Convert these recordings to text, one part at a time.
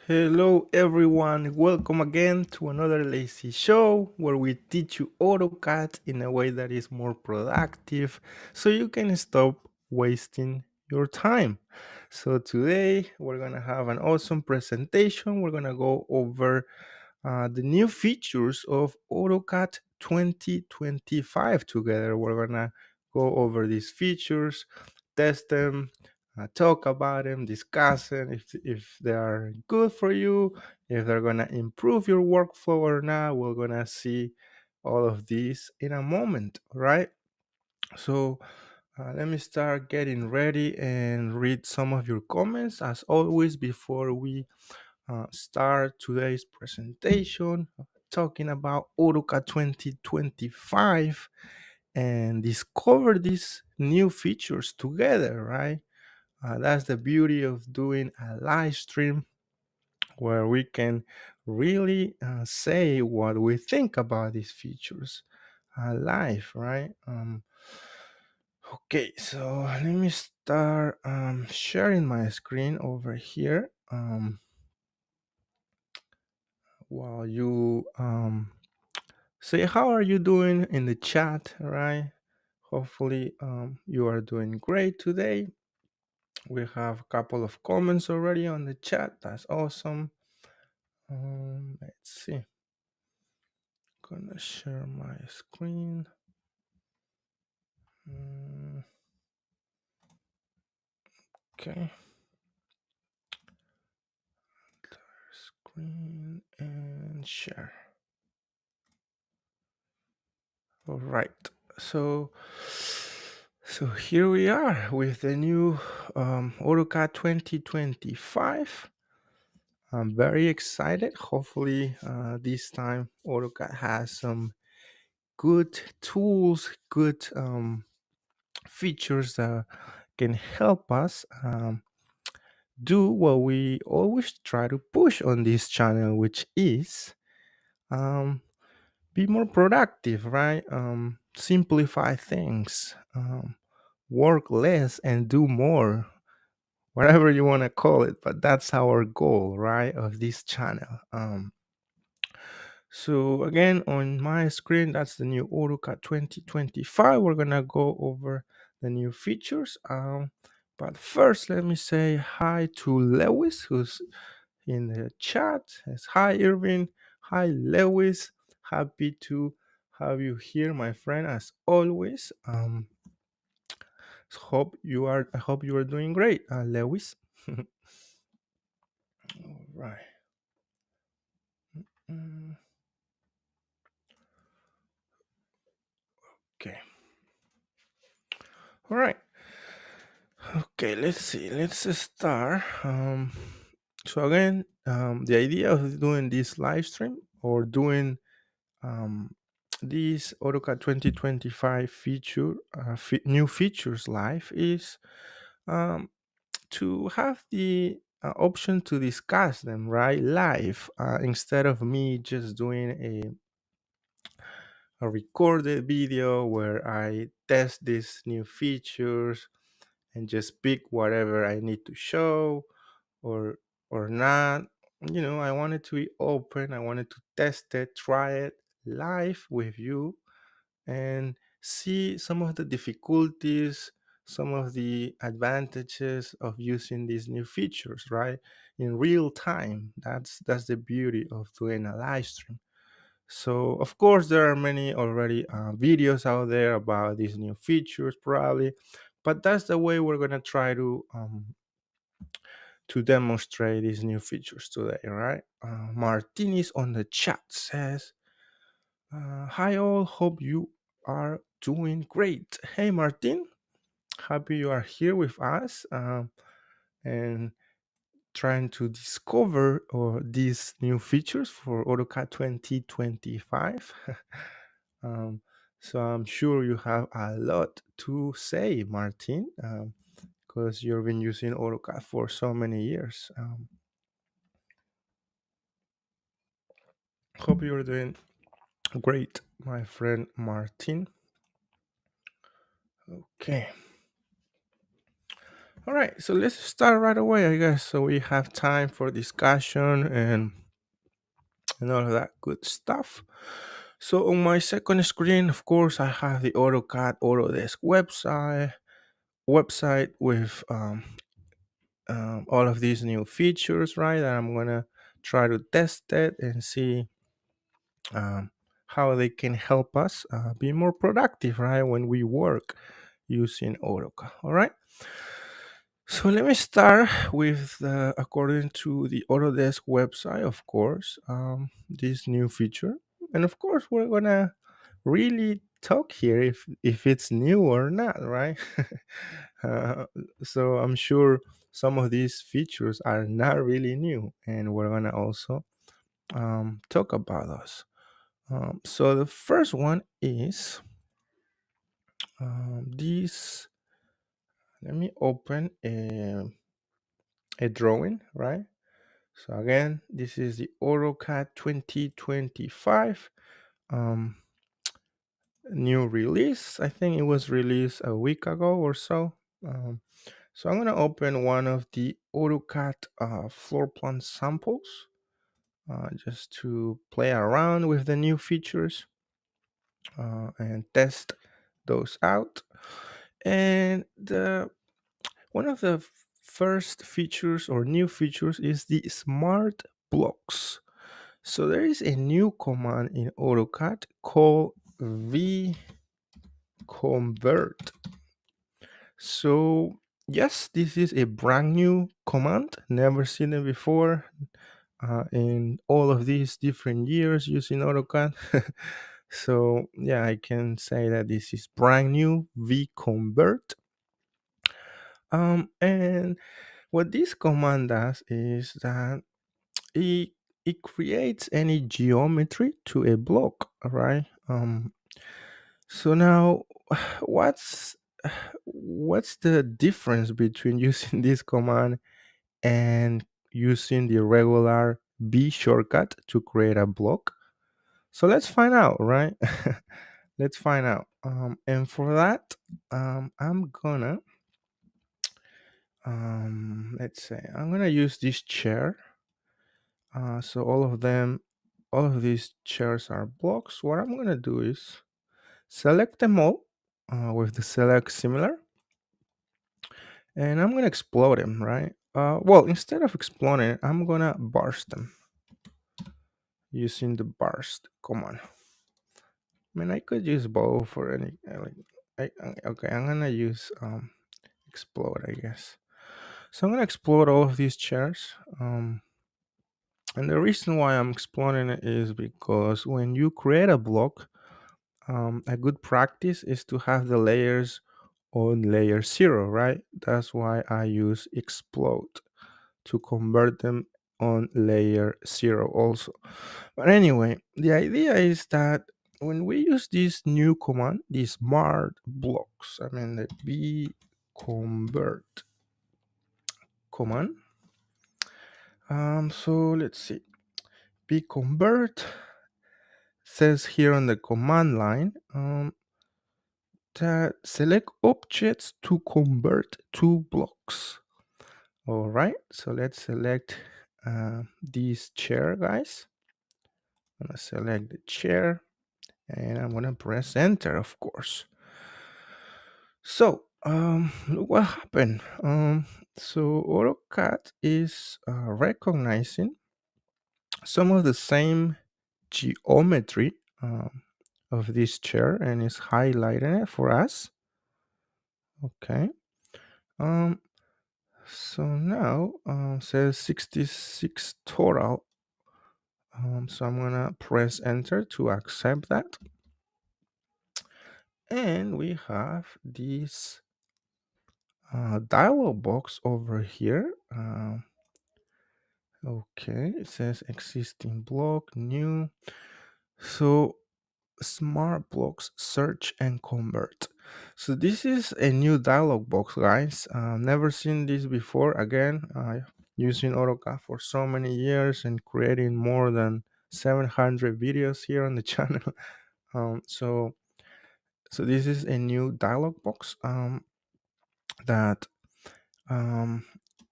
Hello everyone, welcome again to another Lazy Show where we teach you AutoCAD in a way that is more productive so you can stop wasting your time. So today we're gonna have an awesome presentation. We're gonna go over the new features of AutoCAD 2025 together. We're gonna go over these features, test them, talk about them, discuss them if they are good for you, if they're gonna improve your workflow or not. We're gonna see all of these in a moment, right? So let me start getting ready and read some of your comments as always before we start today's presentation talking about AutoCAD 2025 and discover these new features together, right? That's the beauty of doing a live stream where we can really say what we think about these features live, right? Okay, so let me start sharing my screen over here while you say how are you doing in the chat, right? Hopefully you are doing great today. We have a couple of comments already on the chat. That's awesome. Let's see. Gonna share my screen. Okay. Screen and share. All right. So here we are with the new AutoCAD 2025. I'm very excited. Hopefully, this time AutoCAD has some good tools, good features that can help us do what we always try to push on this channel, which is be more productive, right? Simplify things, work less and do more, whatever you want to call it. But that's our goal, right, of this channel. So again, on my screen, that's the new AutoCAD 2025. We're gonna go over the new features. But first, let me say hi to Lewis, who's in the chat. Says, hi, Irving. Hi, Lewis. Happy to have you here, my friend, as always. I hope you are doing great, Lewis. All right. Okay. All right. Okay, let's see. Let's start. So again, the idea of doing this live stream or doing this AutoCAD 2025 feature, new features live is to have the option to discuss them right live instead of me just doing a recorded video where I test these new features and just pick whatever I need to show or not. I wanted to be open. I wanted to test it, try it live with you and see some of the difficulties, some of the advantages of using these new features, right? In real time. That's the beauty of doing a live stream. So of course there are many already videos out there about these new features probably, but that's the way we're gonna try to demonstrate these new features today, right? Martinez on the chat says, hi all, hope you are doing great. Hey Martin, happy you are here with us and trying to discover these new features for AutoCAD 2025. So I'm sure you have a lot to say, Martin, because you've been using AutoCAD for so many years. Hope you're doing great, my friend Martin. Okay. All right, so let's start right away, I guess, so we have time for discussion and all of that good stuff. So on my second screen, of course, I have the AutoCAD Autodesk website with all of these new features, right? And I'm gonna try to test it and see um, how they can help us be more productive, right? When we work using AutoCAD. All right. So let me start with, according to the Autodesk website, of course, this new feature, and of course, we're gonna really talk here if it's new or not, right? uh, so I'm sure some of these features are not really new, and we're gonna also talk about those. So the first one is this. Let me open a drawing, right? So again, this is the AutoCAD 2025 um, new release. I think it was released a week ago or so. Um, so I'm gonna open one of the AutoCAD floor plan samples just to play around with the new features and test those out. And one of the first features or new features is the smart blocks. So there is a new command in AutoCAD called vconvert. So yes, this is a brand new command. Never seen it before in all of these different years using AutoCAD. So yeah, I can say that this is brand new vconvert. And what this command does is that it it creates any geometry to a block, right? So now, what's what's the difference between using this command and using the regular B shortcut to create a block? So let's find out, right? Let's find out. And for that, I'm gonna let's say I'm gonna use this chair. So all of these chairs are blocks. What I'm gonna do is select them all with the select similar, and I'm gonna explode them, right? Well, instead of exploding, I'm gonna burst them using the burst command. I mean, I could use both for any okay. I'm gonna use explode, I guess. So I'm gonna explode all of these chairs. And the reason why I'm exploding it is because when you create a block, a good practice is to have the layers on layer 0, right? That's why I use explode to convert them on layer 0 also. But anyway, the idea is that when we use this new command, the smart blocks, I mean the b convert command. So let's see. B convert says here on the command line that select objects to convert to blocks. All right, so let's select this chair, guys. I'm gonna select the chair and I'm gonna press enter, of course. So look what happened. So AutoCAD is recognizing some of the same geometry of this chair and is highlighting it for us. Okay. Um, so now says 66 total. So I'm gonna press enter to accept that. And we have this dialog box over here. Okay, it says existing block, new. So smart blocks search and convert. So this is a new dialog box, guys. Never seen this before. Again, using AutoCAD for so many years and creating more than 700 videos here on the channel. So this is a new dialog box that um,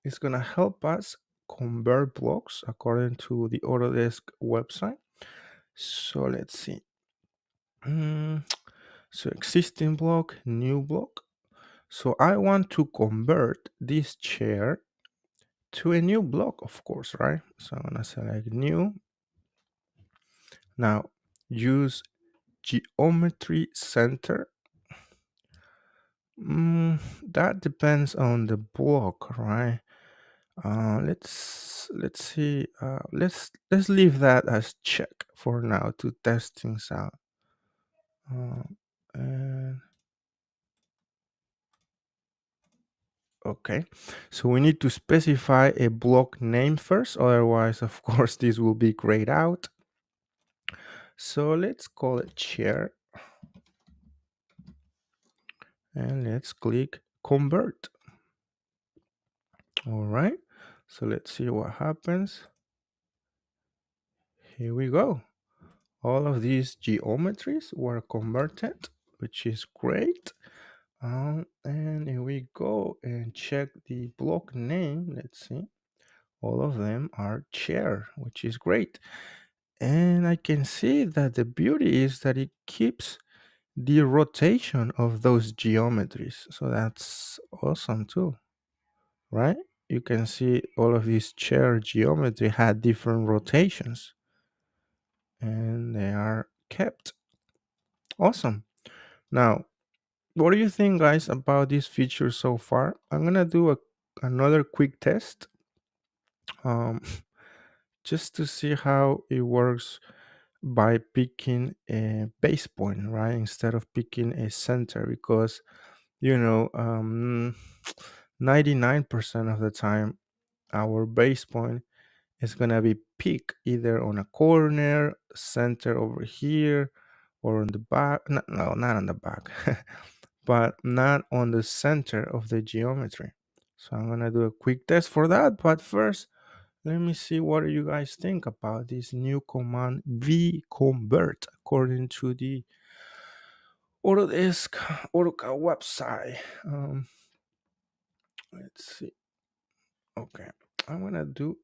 is gonna help us convert blocks according to the Autodesk website. So let's see. So existing block, new block. So I want to convert this chair to a new block, of course, right? So I'm gonna select new. Now use geometry center. That depends on the block, right? Let's see. Let's leave that as check for now to test things out. Uh, and okay, so we need to specify a block name first. Otherwise, of course, this will be grayed out. So let's call it chair, and let's click convert. All right. So let's see what happens. Here we go. All of these geometries were converted, which is great. And here we go and check the block name. Let's see. All of them are chair, which is great. And I can see that the beauty is that it keeps the rotation of those geometries. So that's awesome too, right? You can see all of these chair geometry had different rotations and they are kept. Awesome. Now, what do you think, guys, about this feature so far? I'm gonna do another quick test, um, just to see how it works by picking a base point, right, instead of picking a center, because 99% of the time our base point is gonna be picked either on a corner, center over here, or on the back. No, not on the back. But not on the center of the geometry. So I'm gonna do a quick test for that. But first, let me see what do you guys think about this new command vconvert according to the Autodesk AutoCAD website. Let's see. Okay, I'm gonna do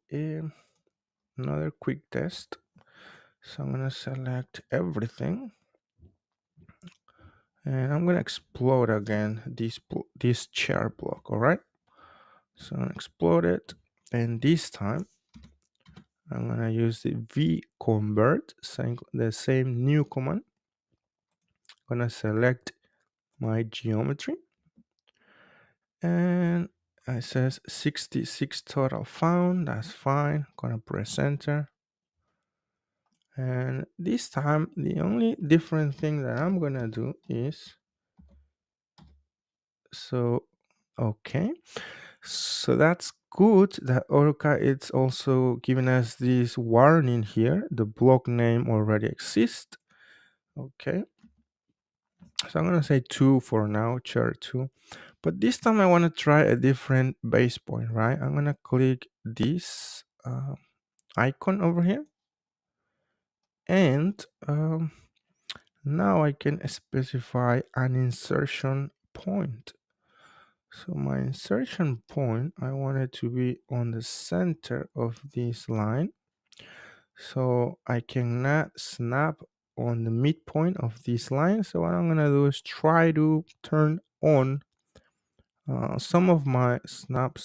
another quick test. So I'm gonna select everything, and I'm gonna explode again this chair block. All right. So I'm gonna explode it, and this time I'm gonna use the vconvert, the same new command. I'm gonna select my geometry, and it says 66 total found. That's fine. Gonna press enter, and this time the only different thing that I'm gonna do is okay. So that's good that AutoCAD it's also giving us this warning here. The block name already exists. Okay. So I'm gonna say 2 for now, chair 2. But this time I want to try a different base point, right? I'm gonna click this icon over here, and now I can specify an insertion point. So my insertion point, I want it to be on the center of this line. So I cannot snap on the midpoint of this line. So what I'm gonna do is try to turn on some of my snap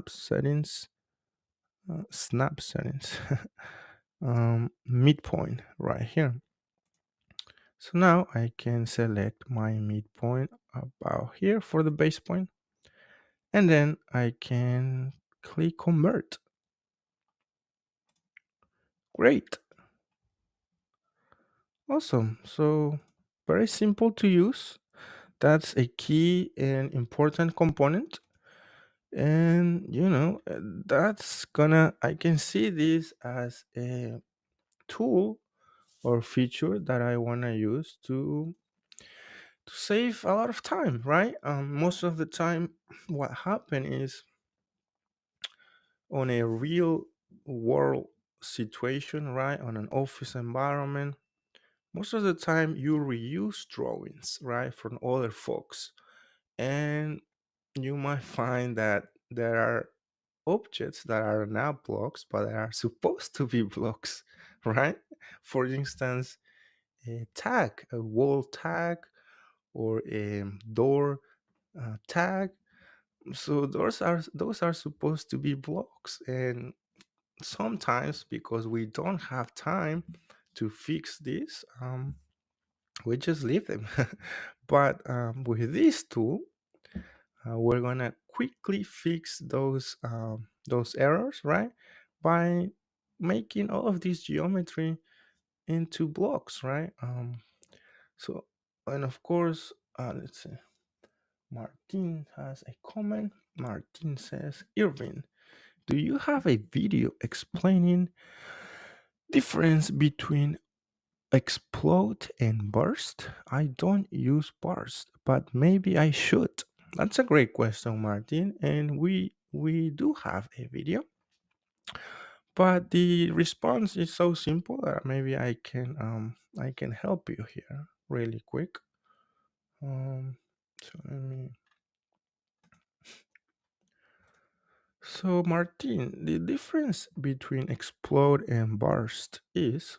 settings midpoint right here. So now I can select my midpoint about here for the base point, and then I can click convert. Great. Awesome. So very simple to use. That's a key and important component. And that's gonna I can see this as a tool or feature that I want to use to save a lot of time, right? Most of the time what happen is on a real world situation, right, on an office environment, most of the time you reuse drawings, right, from other folks, and you might find that there are objects that are not blocks but they are supposed to be blocks, right? For instance, a tag, a wall tag, or a door tag. So those are supposed to be blocks, and sometimes because we don't have time to fix this, we just leave them. But with this tool, we're gonna quickly fix those errors, right? By making all of this geometry into blocks, right? So, and of course, let's see. Martin has a comment. Martin says, Irving, do you have a video explaining difference between explode and burst? I don't use burst, but maybe I should. That's a great question, Martin, and we do have a video, but the response is so simple that maybe I can help you here really quick. So let me. So Martin, the difference between explode and burst is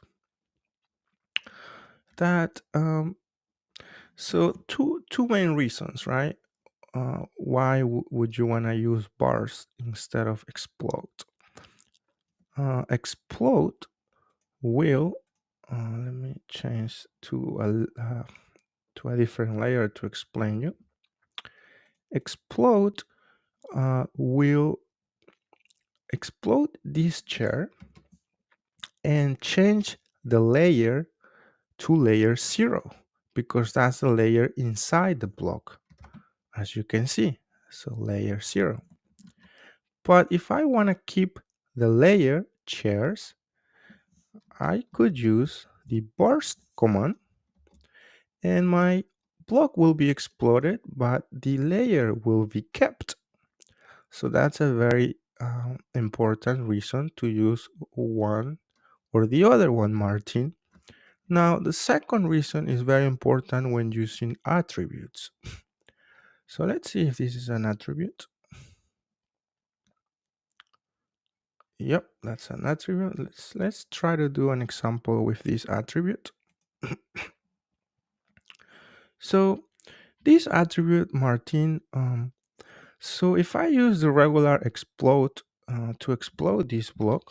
that so two main reasons, right? Why would you want to use burst instead of explode? Explode will let me change to a different layer to explain you. Explode will explode this chair and change the layer to layer 0 because that's the layer inside the block, as you can see. So layer 0. But if I want to keep the layer chairs, I could use the burst command and my block will be exploded, but the layer will be kept. So that's a very important reason to use one or the other one, Martin. Now, the second reason is very important when using attributes. So let's see if this is an attribute. Yep, that's an attribute. Let's try to do an example with this attribute. So this attribute, Martin, so if I use the regular explode to explode this block,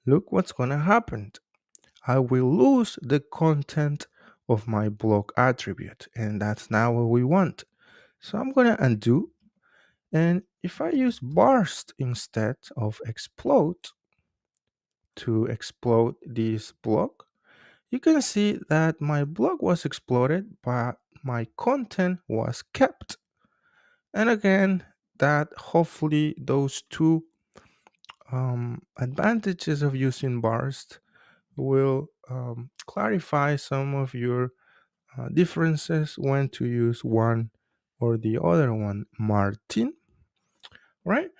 look what's gonna happen. I will lose the content of my block attribute, and that's not what we want. So I'm gonna undo, and if I use burst instead of explode to explode this block, you can see that my block was exploded, but my content was kept. And again, that hopefully those two advantages of using burst will clarify some of your differences when to use one or the other one, Martin. Right?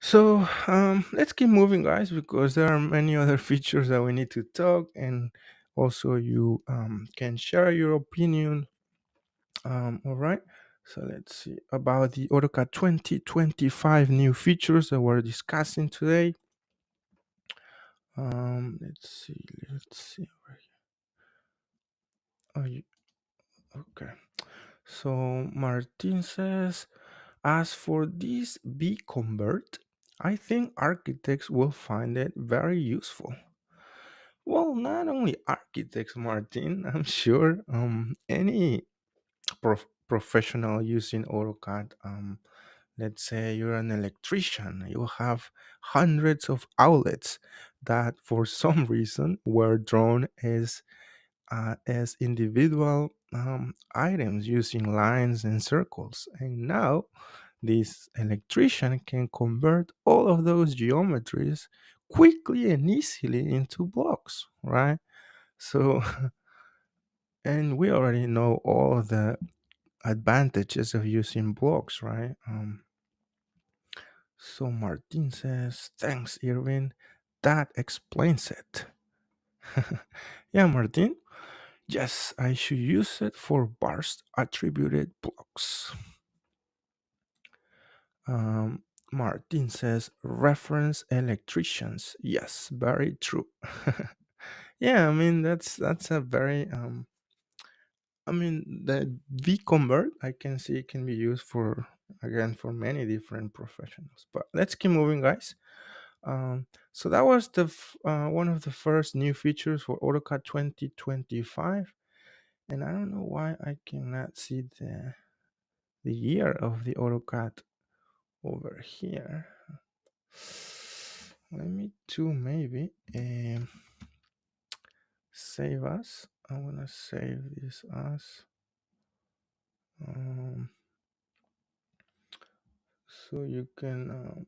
So let's keep moving, guys, because there are many other features that we need to talk, and also you can share your opinion. All right. So let's see about the AutoCAD 2025 new features that we're discussing today. Let's see. Let's see. Oh, okay. So Martin says, as for this B convert, I think architects will find it very useful. Well, not only architects, Martin, I'm sure any professional using AutoCAD. Let's say you're an electrician, you have hundreds of outlets that for some reason were drawn as individual items using lines and circles. And now this electrician can convert all of those geometries quickly and easily into blocks, right? So, and we already know all the advantages of using blocks, right? So Martin says, thanks, Irving. That explains it. Yeah, Martin. Yes, I should use it for burst attributed blocks. Um, Martin says, reference electricians. Yes, very true. Yeah, I mean that's a very I mean, the V-convert, I can see it can be used for, again, for many different professionals. But let's keep moving, guys. So that was one of the first new features for AutoCAD 2025. And I don't know why I cannot see the year of the AutoCAD over here. Let me to maybe save as. I'm gonna save this as. So you can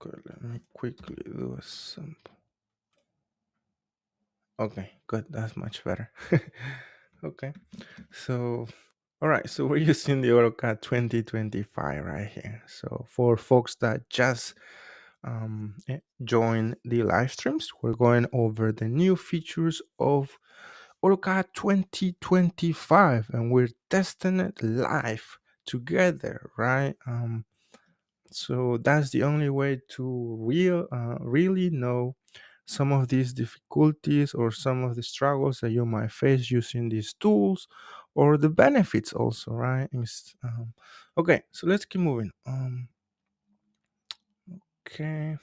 okay, let me quickly do a sample. Okay, good. That's much better. Okay, so all right, so we're using the AutoCAD 2025 right here. So for folks that just join the live streams, we're going over the new features of AutoCAD 2025, and we're testing it live together, right? So that's the only way to really know some of these difficulties or some of the struggles that you might face using these tools, or the benefits also, right? Okay, so let's keep moving. Okay,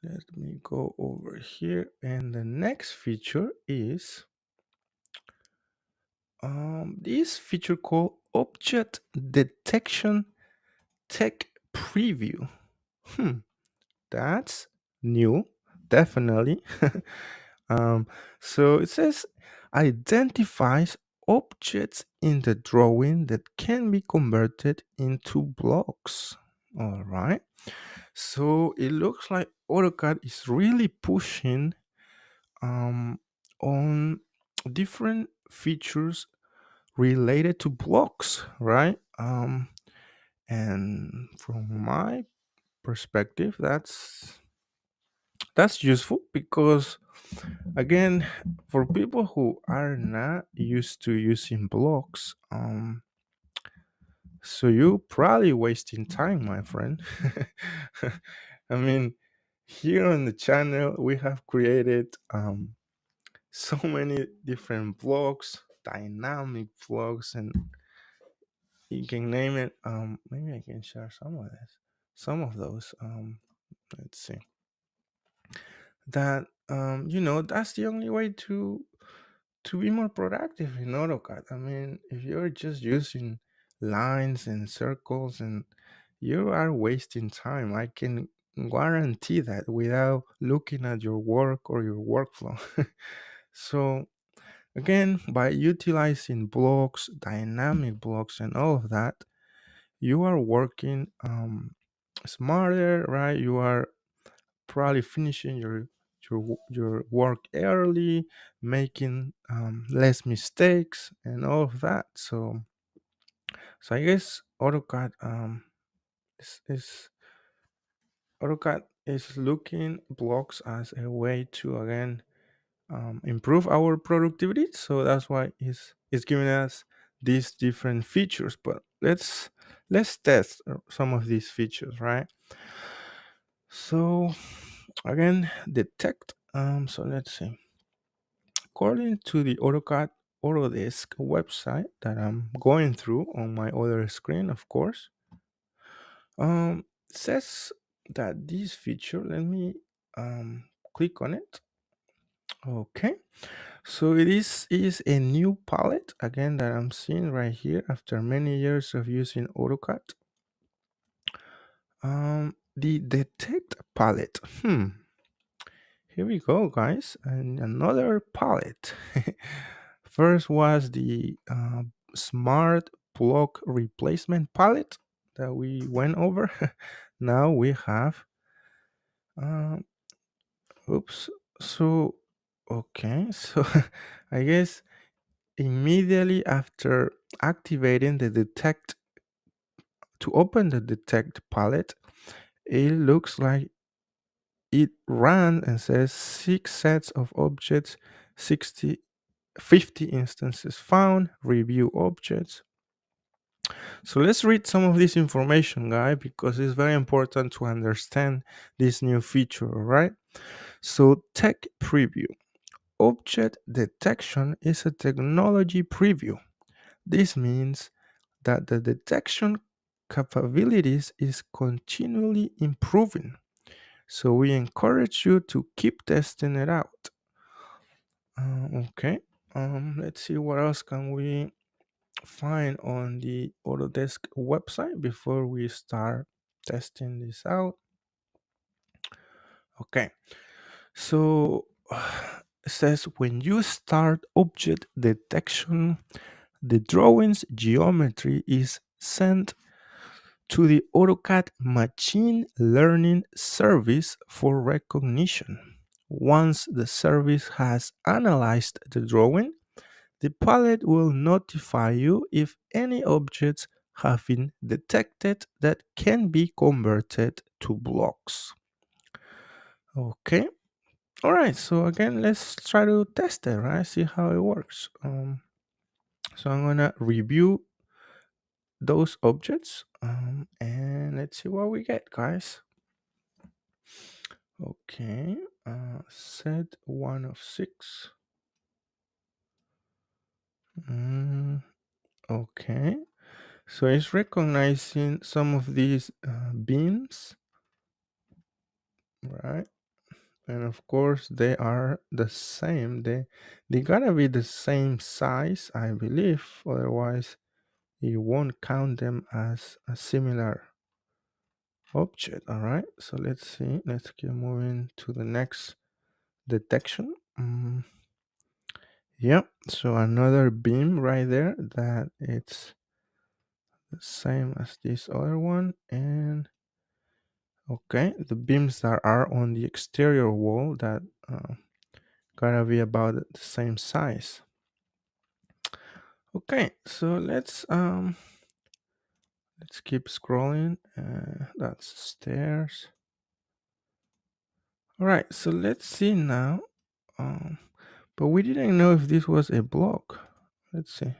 let me go over here, and the next feature is this feature called Object Detection Tech Preview. That's new, definitely. So it says identifies objects in the drawing that can be converted into blocks. All right. So it looks like AutoCAD is really pushing on different features related to blocks, right? And from my perspective, that's useful because, again, for people who are not used to using blocks, so you're probably wasting time, my friend. I mean, here on the channel we have created so many different blocks, dynamic blocks, and you can name it. Maybe I can share some of those. Let's see. That that's the only way to be more productive in AutoCAD. I mean, if you're just using lines and circles, and you are wasting time, I can guarantee that without looking at your work or your workflow. So again, by utilizing blocks, dynamic blocks, and all of that, you are working smarter, right? You are probably finishing your work early, making less mistakes, and all of that. So I guess is AutoCAD is looking blocks as a way to, again, improve our productivity. So that's why it's giving us these different features. But let's test some of these features, right? So again, detect. So let's see. According to the AutoCAD Autodesk website that I'm going through on my other screen, of course, says that this feature, let me click on it. Okay, so it is a new palette, again, that I'm seeing right here after many years of using AutoCAD. The detect palette. Here we go, guys, and another palette. First was the smart block replacement palette that we went over. Now we have um oops. So okay, so I guess immediately after activating the detect, to open the detect palette, it looks like it ran and says 6 sets of objects, 50 instances found, review objects. So let's read some of this information, guy, because it's very important to understand this new feature, all right? So, tech preview. Object detection is a technology preview. This means that the detection capabilities is continually improving. So we encourage you to keep testing it out. Okay. Let's see what else can we find on the Autodesk website before we start testing this out. Okay. So it says when you start object detection, the drawing's geometry is sent to the AutoCAD Machine Learning Service for recognition. Once the service has analyzed the drawing, the palette will notify you if any objects have been detected that can be converted to blocks. Okay. All right. So again, let's try to test it, right? See how it works. So I'm gonna review those objects, and let's see what we get, guys. Okay, set 1 of 6. Mm, okay, so it's recognizing some of these beams, right? And of course, they are the same. They gotta be the same size, I believe. Otherwise, you won't count them as a similar object. All right. So let's see. Let's keep moving to the next detection. Yep. So another beam right there that it's the same as this other one. And okay, the beams that are on the exterior wall that gotta be about the same size. Okay, so let's keep scrolling. That's stairs. All right, so let's see now. But we didn't know if this was a block. Let's see.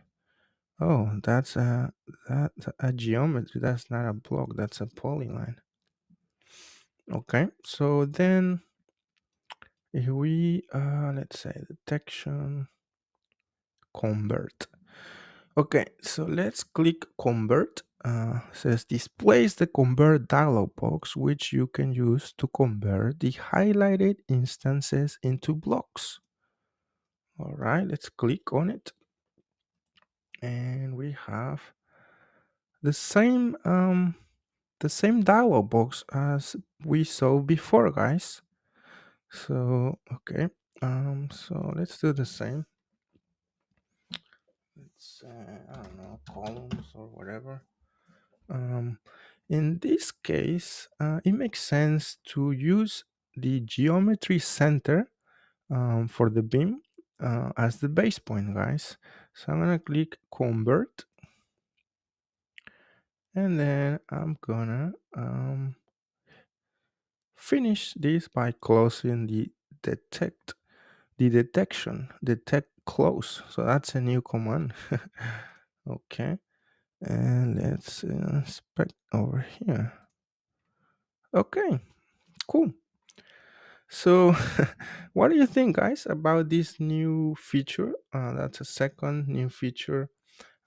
Oh, that's a geometry. That's not a block. That's a polyline. Okay, so then if we let's say detection convert. Okay, so let's click convert. Says displays the convert dialog box, which you can use to convert the highlighted instances into blocks. All right, let's click on it, and we have the same dialog box as we saw before, guys. So okay, so let's do the same. Let's I don't know, columns or whatever. Um, in this case, it makes sense to use the geometry center for the beam as the base point, guys. So I'm gonna click convert, and then I'm gonna finish this by closing the detection detect close. So that's a new command. Okay, and let's inspect over here. Okay, cool. So what do you think, guys, about this new feature? That's a second new feature.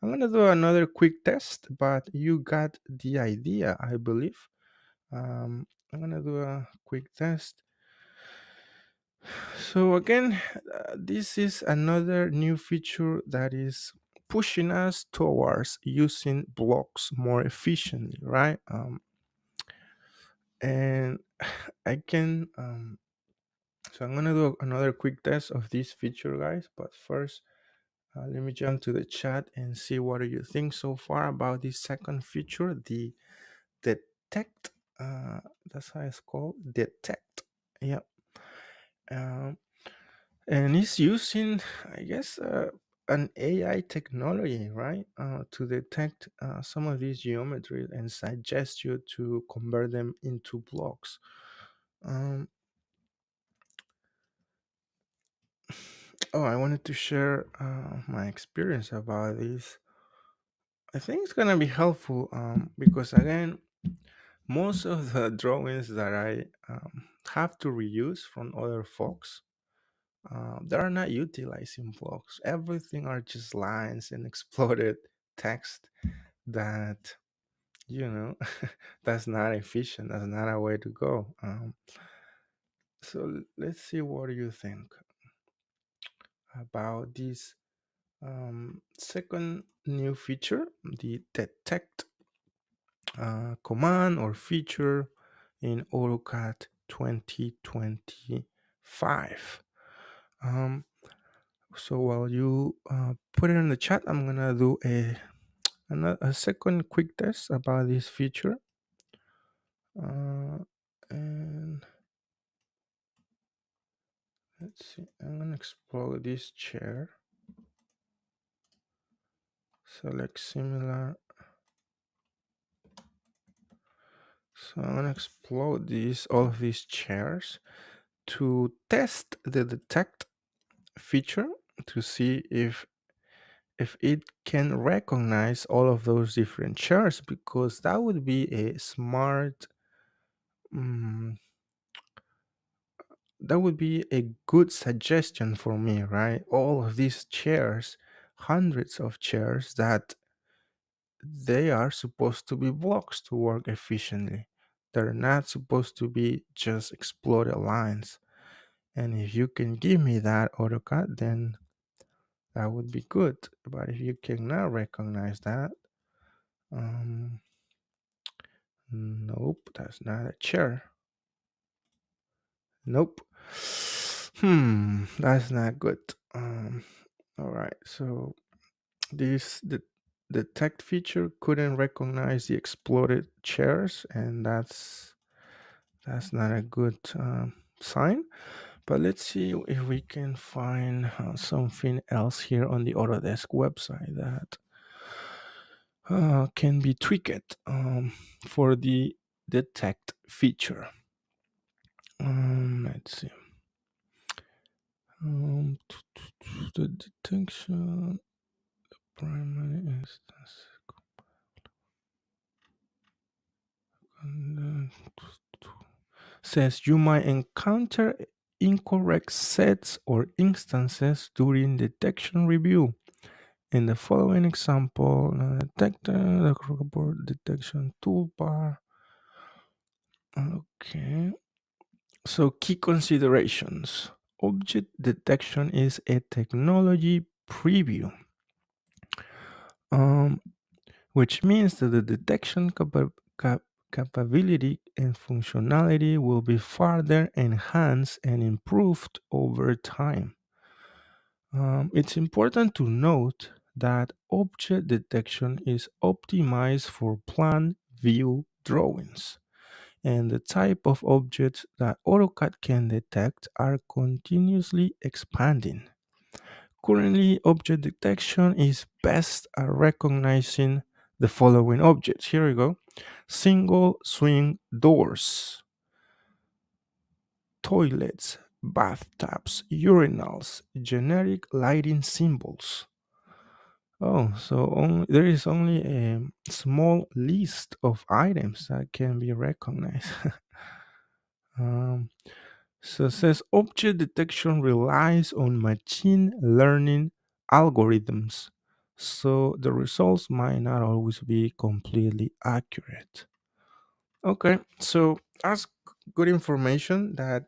I'm gonna do another quick test, but you got the idea, I believe. I'm gonna do a quick test. So again, this is another new feature that is pushing us towards using blocks more efficiently, right? And I can so I'm gonna do another quick test of this feature, guys. But first, let me jump to the chat and see what do you think so far about this second feature, the detect. That's how it's called, detect. Yep. Um, and it's using, I guess, an AI technology, right, to detect some of these geometries and suggest you to convert them into blocks. Um, oh, I wanted to share my experience about this. I think it's gonna be helpful because again, most of the drawings that I have to reuse from other folks, they are not utilizing blocks. Everything are just lines and exploded text that you know that's not efficient. That's not a way to go. So let's see, what do you think about this second new feature, the detect command or feature in AutoCAD 2025. Um, so while you put it in the chat, I'm gonna do a second quick test about this feature. And let's see, I'm gonna explode this chair. Select similar. So I'm gonna explode all of these chairs to test the detect feature to see if it can recognize all of those different chairs, because that would be a smart mm, that would be a good suggestion for me, right? All of these chairs, hundreds of chairs, that they are supposed to be blocks to work efficiently. They're not supposed to be just exploded lines. And if you can give me that AutoCAD, then that would be good. But if you cannot recognize that, um, nope, that's not a chair. Nope. That's not good. All right. So the detect feature couldn't recognize the exploded chairs, and that's not a good sign. But let's see if we can find something else here on the Autodesk website that can be tweaked for the detect feature. Let's see. The detection primary instance. Says you might encounter incorrect sets or instances during detection review. In the following example, detector, the report detection toolbar. Okay. So key considerations. Object detection is a technology preview, which means that the detection capability and functionality will be further enhanced and improved over time. It's important to note that object detection is optimized for plan view drawings, and the type of objects that AutoCAD can detect are continuously expanding. Currently, object detection is best at recognizing the following objects. Here we go: single swing doors, toilets, bathtubs, urinals, generic lighting symbols. Oh, so there is only a small list of items that can be recognized. um, so it says object detection relies on machine learning algorithms, so the results might not always be completely accurate. Okay, so that's good information. That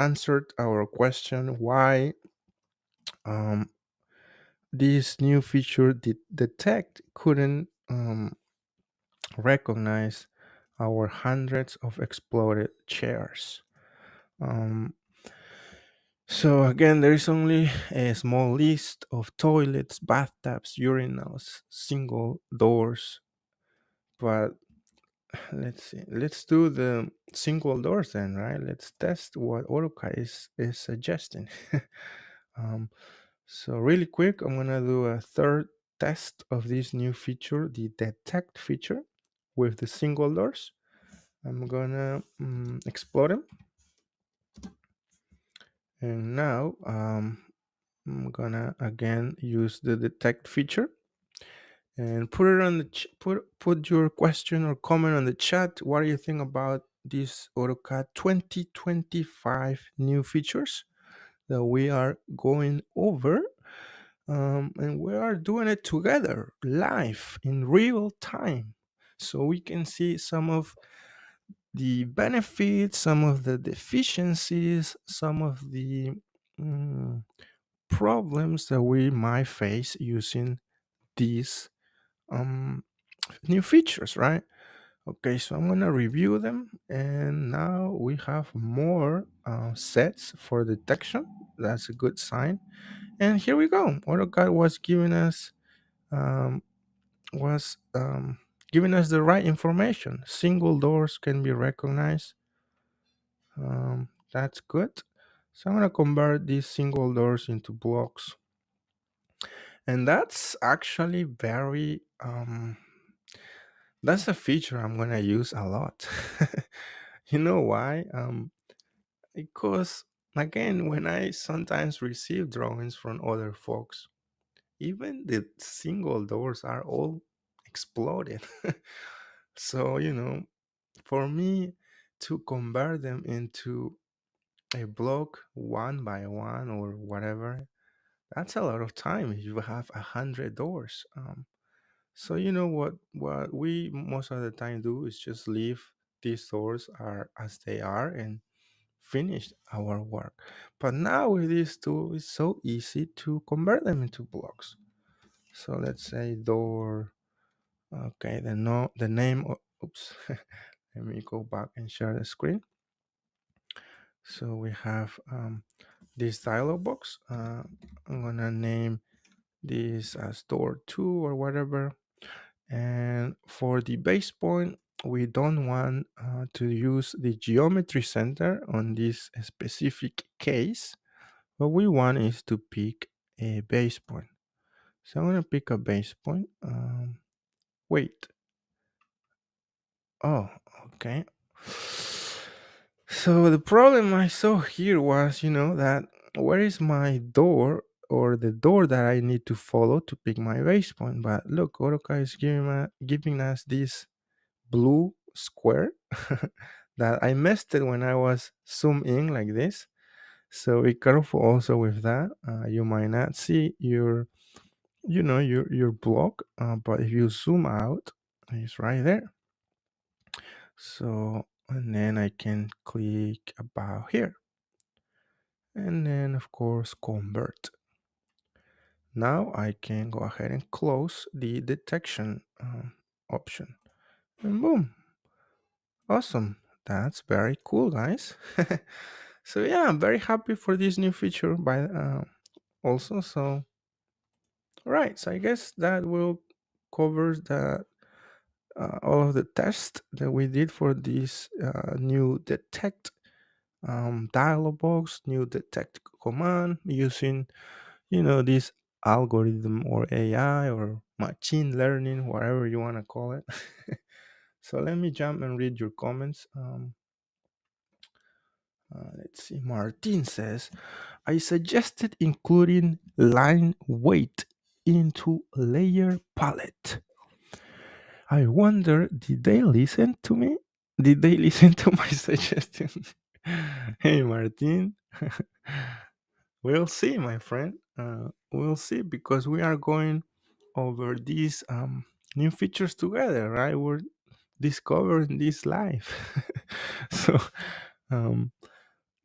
answered our question why um, this new feature detect couldn't recognize our hundreds of exploded chairs. Um, so again, there is only a small list of toilets, bathtubs, urinals, single doors. But let's see. Let's do the single doors then, right? Let's test what AutoCAD is suggesting. um, so really quick, I'm gonna do a third test of this new feature, the detect feature, with the single doors. I'm gonna explode them, and now I'm gonna again use the detect feature, and put it on the put your question or comment on the chat. What do you think about this AutoCAD 2025 new features that we are going over? And we are doing it together, live, in real time, so we can see some of the benefits, some of the deficiencies, some of the mm, problems that we might face using these um, new features, right? Okay, so I'm gonna review them, and now we have more sets for detection. That's a good sign. And here we go. AutoCAD um, was giving us the right information. Single doors can be recognized. That's good. So I'm gonna convert these single doors into blocks, and that's actually very that's a feature I'm gonna use a lot. You know why? Because again, when I sometimes receive drawings from other folks, even the single doors are all exploded. So, for me to convert them into a block one by one or whatever, that's a lot of time if you have 100 doors. So what we most of the time do is just leave these doors are as they are and finish our work. But now with these two, it's so easy to convert them into blocks. So let's say door. Okay, the name. Oops. Let me go back and share the screen. So we have this dialog box. I'm gonna name this as door 2 or whatever. And for the base point, we don't want to use the geometry center on this specific case. What we want is to pick a base point. So I'm going to pick a base point. Wait. Oh, okay. So the problem I saw here was, that where is my door or the door that I need to follow to pick my base point? But look, AutoCAD is giving us this blue square that I missed it when I was zoom in like this. So be careful also with that. You might not see your block, but if you zoom out, it's right there. So, and then I can click about here, and then of course convert. Now I can go ahead and close the detection option, and boom, awesome. That's very cool, guys. So yeah, I'm very happy for this new feature by also. So right, so I guess that will cover the all of the tests that we did for this new detect dialog box, new detect command using this algorithm or AI or machine learning, whatever you want to call it. So let me jump and read your comments. Let's see. Martin says, I suggested including line weight into layer palette. I wonder, did they listen to me? Did they listen to my suggestion? Hey, Martin. We'll see, my friend. We'll see because we are going over these new features together, right? We're discovering this live. So, um,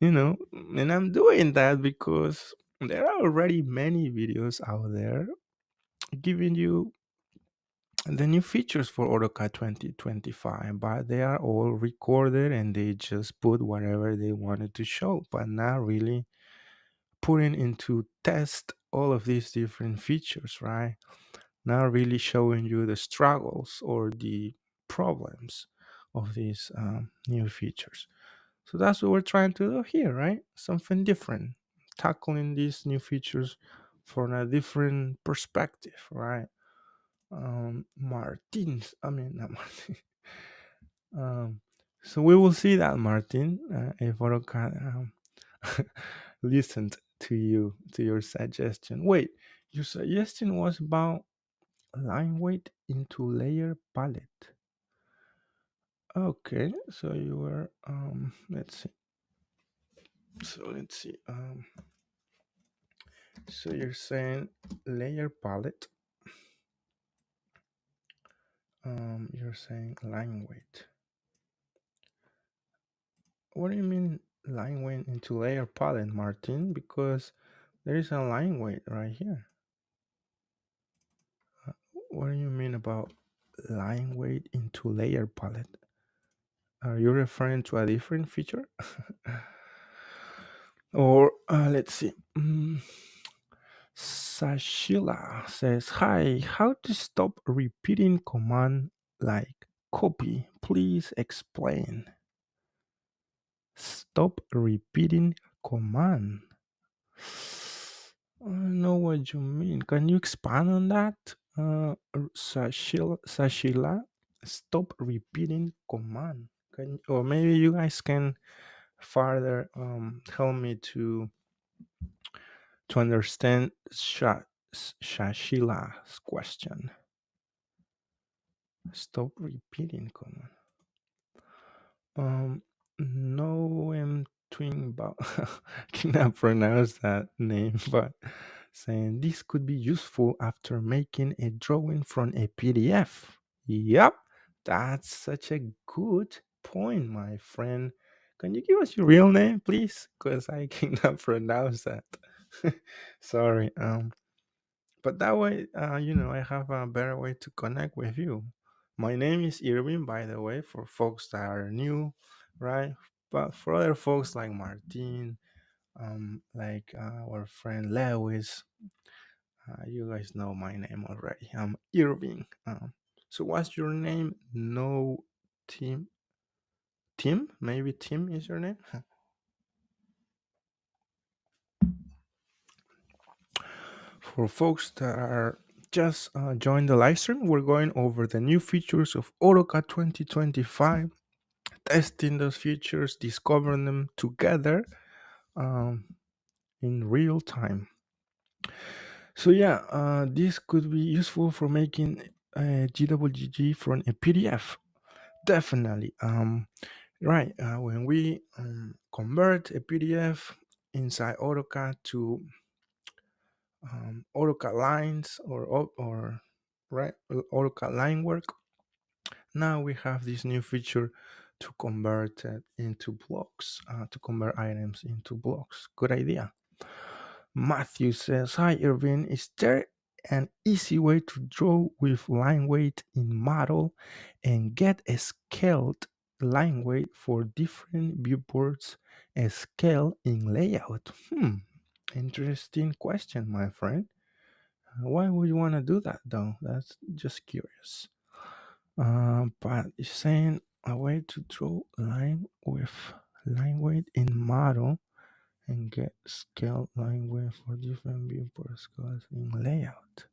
and I'm doing that because there are already many videos out there giving you the new features for AutoCAD 2025, but they are all recorded and they just put whatever they wanted to show, but not really putting into test all of these different features, right? Not really showing you the struggles or the problems of these new features. So that's what we're trying to do here, right? Something different, tackling these new features from a different perspective, right? Martin's, I mean, not Martin. Um, so we will see that, Martin, if AutoCAD listened to your suggestion. Wait, your suggestion was about line weight into layer palette. Okay, so you were let's see. So let's see. So you're saying layer palette. You're saying line weight. What do you mean line weight into layer palette, Martin? Because there is a line weight right here. What do you mean about line weight into layer palette? Are you referring to a different feature? Or let's see. Sashila says, "Hi, how to stop repeating command like copy? Please explain." Stop repeating command. I don't know what you mean. Can you expand on that? Sashila, stop repeating command. Or maybe you guys can further help me to understand Shashila's question. Stop repeating command. No, I'm twin about cannot pronounce that name, but saying this could be useful after making a drawing from a PDF. Yep, that's such a good point, my friend. Can you give us your real name, please? Because I cannot pronounce that. Sorry. But that way, I have a better way to connect with you. My name is Irving, by the way, for folks that are new, right? But for other folks like Martin, like our friend Lewis, you guys know my name already. I'm Irving. So what's your name? No, Tim. Tim? Maybe Tim is your name? For folks that are just joined the live stream, we're going over the new features of AutoCAD 2025, testing those features, discovering them together um, in real time. So yeah, this could be useful for making a GWG from a PDF. Definitely. Right. When we convert a PDF inside AutoCAD to AutoCAD lines or right AutoCAD line work, now we have this new feature to convert it into blocks, to convert items into blocks. Good idea. Matthew says, "Hi Irving, is there an easy way to draw with line weight in model and get a scaled line weight for different viewports, a scale in layout?" Interesting question, my friend. Why would you want to do that though? That's just curious. But it's saying a way to draw line with line weight in model and get scale line weight for different viewports scales in layout.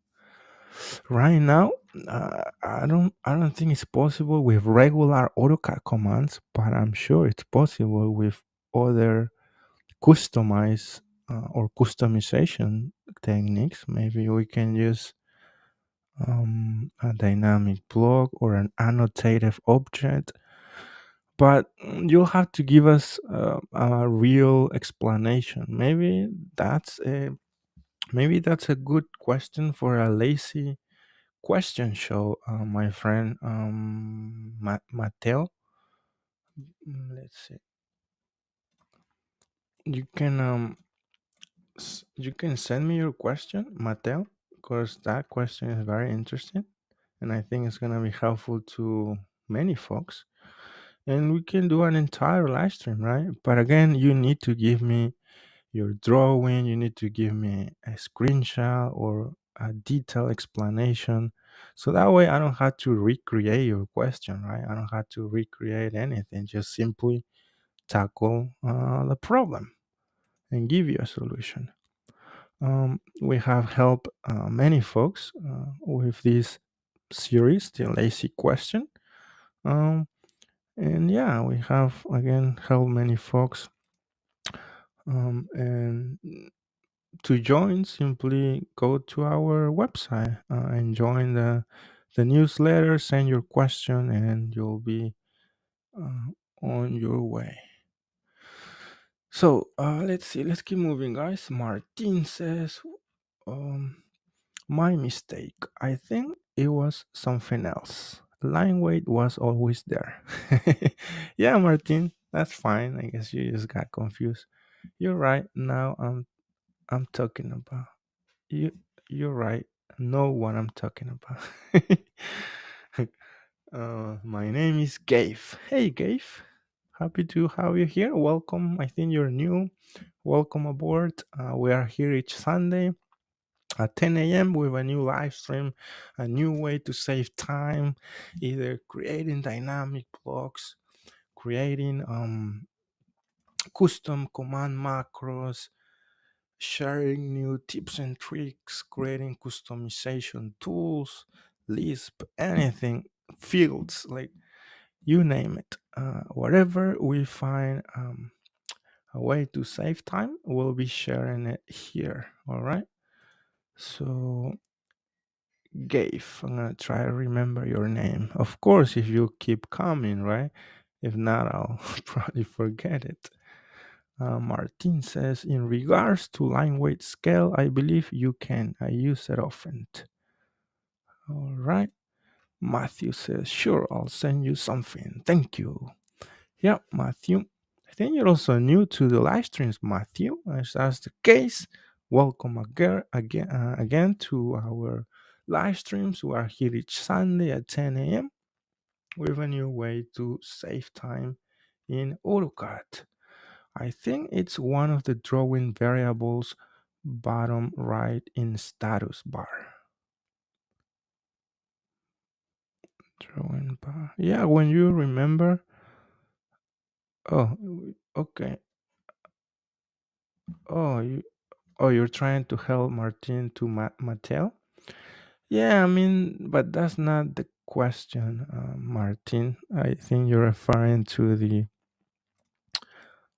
Right now, I don't think it's possible with regular AutoCAD commands, but I'm sure it's possible with other customized or customization techniques. Maybe we can use a dynamic block or an annotative object, but you'll have to give us a real explanation. Maybe that's a good question for a lazy question show, my friend Mateo. Let's see. You can you can send me your question, Mateo, because that question is very interesting, and I think it's gonna be helpful to many folks. And we can do an entire live stream, right? But again, you need to give me your drawing, you need to give me a screenshot or a detailed explanation. So that way I don't have to recreate your question, right? I don't have to recreate anything, just simply tackle the problem and give you a solution. We have helped many folks with this series, the lazy question. Um, and yeah, we have again helped many folks. And to join, simply go to our website and join the newsletter, send your question, and you'll be uh, on your way. So let's see, let's keep moving, guys. Martin says, um, my mistake. I think it was something else. Line weight was always there. Yeah, Martin, that's fine. I guess you just got confused. You're right. Now I'm talking about you. You're right. Know what I'm talking about. My name is Gabe. Hey, Gabe. Happy to have you here. Welcome. I think you're new. Welcome aboard. We are here each Sunday at 10 a.m. with a new live stream, a new way to save time, either creating dynamic blocks, creating custom command macros, sharing new tips and tricks, creating customization tools, Lisp, anything, fields, like you name it. Whatever we find a way to save time, we'll be sharing it here. All right. So, Gabe, I'm gonna try to remember your name. Of course, if you keep coming, right? If not, I'll probably forget it. Martin says, in regards to line weight scale, I believe you can. I use it often. All right. Matthew says, sure, I'll send you something. Thank you. Yeah, Matthew. I think you're also new to the live streams, Matthew. As that's the case, welcome again to our live streams. We are here each Sunday at 10 a.m. with a new way to save time in AutoCAD. I think it's one of the drawing variables bottom right in status bar. Drawing bar. Yeah, when you remember. Oh, okay. Oh, you're trying to help Martin to Mattel? Yeah, I mean, but that's not the question, Martin. I think you're referring to the.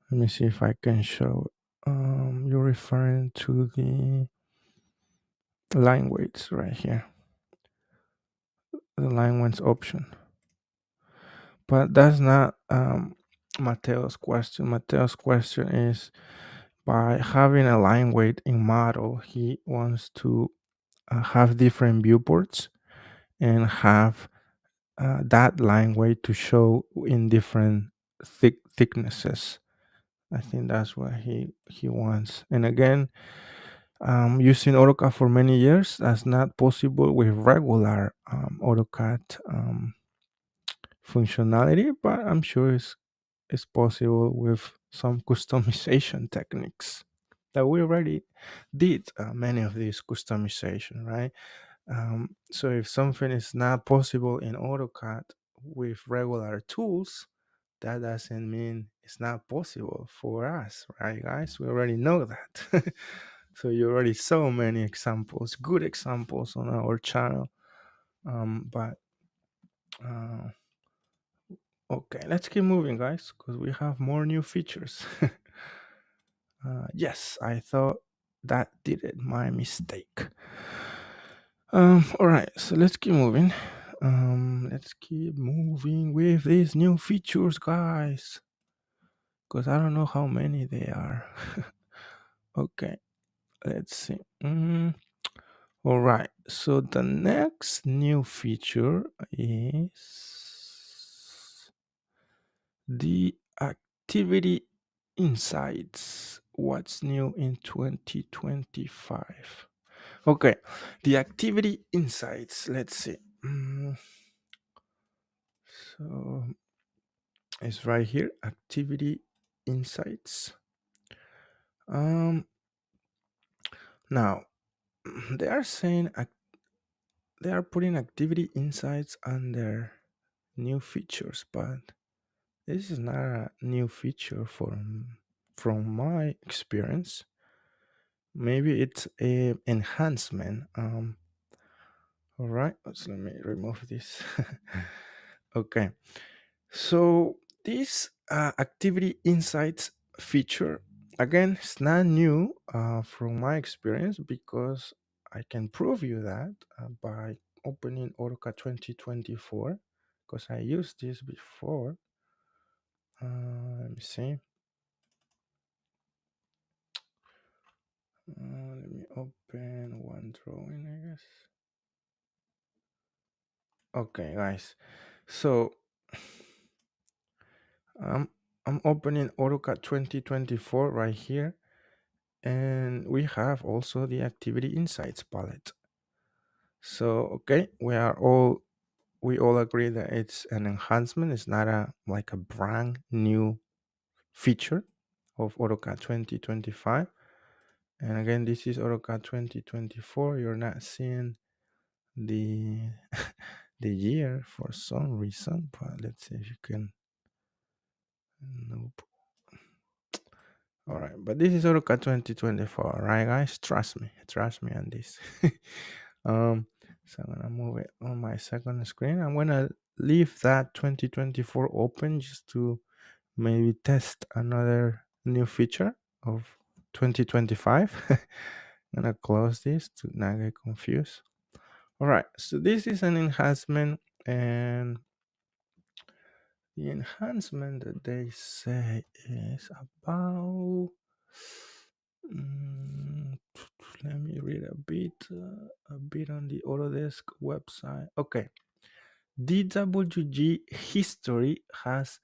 Let me see if I can show. You're referring to the line weights right here, the line weights option. But that's not Mateo's question. Mateo's question is, by having a line weight in model, he wants to have different viewports and have that line weight to show in different thicknesses. I think that's what he wants. And again, using AutoCAD for many years, that's not possible with regular AutoCAD functionality, but I'm sure it's possible with some customization techniques that we already did many of these customization, right? So if something is not possible in AutoCAD with regular tools, that doesn't mean it's not possible for us, right, guys? We already know that. So you already saw many examples, good examples on our channel. But okay, let's keep moving, guys, because we have more new features. Yes, I thought that did it. My mistake. All right, so let's keep moving. Let's keep moving with these new features, guys, because I don't know how many they are. Okay, let's see. All right, so the next new feature is the activity insights. What's new in 2025? Okay, the activity insights. Let's see. So it's right here, activity insights. Now they are saying they are putting activity insights under new features, but this is not a new feature from my experience. Maybe it's a enhancement. All right, let me remove this. Okay, so this activity insights feature, Again, it's not new from my experience because I can prove you that by opening AutoCAD 2024 because I used this before. Let me see. Let me open one drawing, I guess. Okay, guys. So I'm opening AutoCAD 2024 right here, and we have also the Activity Insights palette. So okay, we all agree that it's an enhancement. It's not like a brand new feature of AutoCAD 2025. And again, this is AutoCAD 2024. You're not seeing the the year for some reason, but let's see if you can. Nope. All right, but this is AutoCAD 2024, right, guys? Trust me on this. um, so I'm gonna move it on my second screen. I'm gonna leave that 2024 open just to maybe test another new feature of 2025. I'm gonna close this to not get confused. All right, so this is an enhancement, and the enhancement that they say is about. Mm, let me read a bit on the Autodesk website. Okay, DWG history has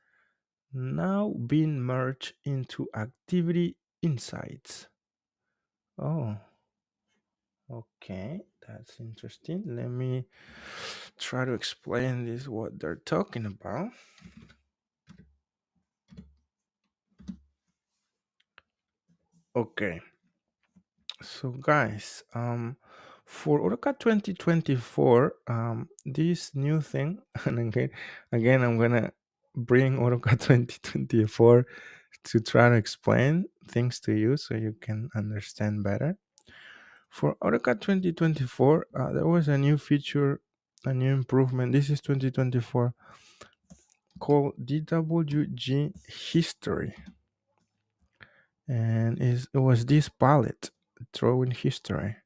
now been merged into Activity Insights. Oh, okay, that's interesting. Let me try to explain this what they're talking about. Okay, so guys, for AutoCAD 2024, this new thing, and again, I'm gonna bring AutoCAD 2024 to try to explain things to you so you can understand better. For AutoCAD 2024, there was a new feature, a new improvement. This is 2024 called DWG History, and it was this palette, Drawing History,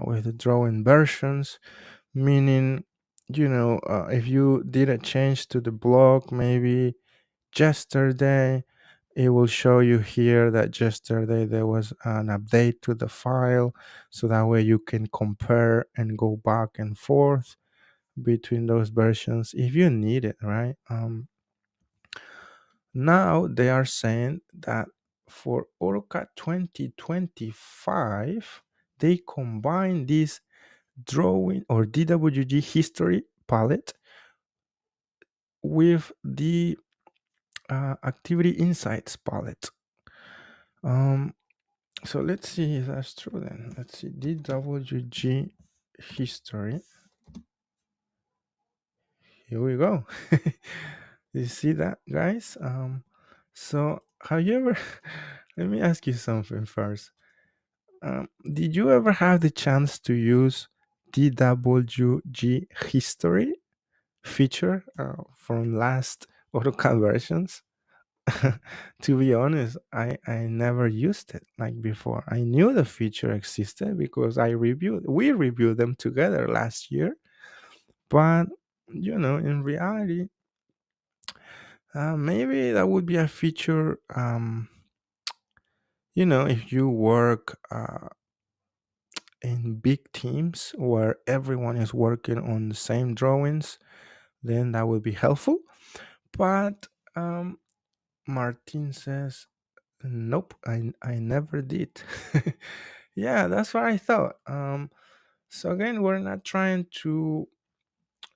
with the drawing versions, meaning, if you did a change to the blog maybe yesterday, it will show you here that yesterday there was an update to the file, so that way you can compare and go back and forth between those versions if you need it, right? Now they are saying that for AutoCAD 2025, they combine this drawing or DWG history palette with the Activity Insights palette. So let's see if that's true then. Let's see, DWG history. Here we go. You see that, guys? So have you ever, let me ask you something first. Did you ever have the chance to use DWG history feature from last AutoCAD versions? To be honest, I never used it like before. I knew the feature existed because we reviewed them together last year. But in reality, maybe that would be a feature. If you work in big teams where everyone is working on the same drawings, then that would be helpful. But Martin says, nope, I never did. Yeah, that's what I thought. So again, we're not trying to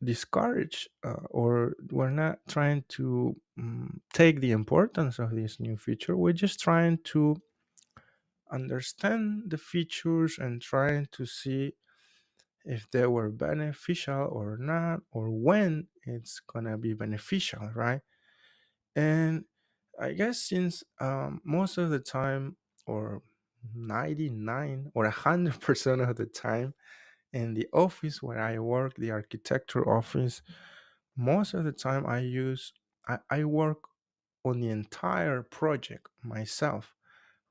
discourage or we're not trying to take the importance of this new feature. We're just trying to understand the features and trying to see if they were beneficial or not, or when it's gonna be beneficial, right? And I guess since most of the time, or 99 or 100% of the time, in the office where I work, the architecture office, most of the time I work on the entire project myself.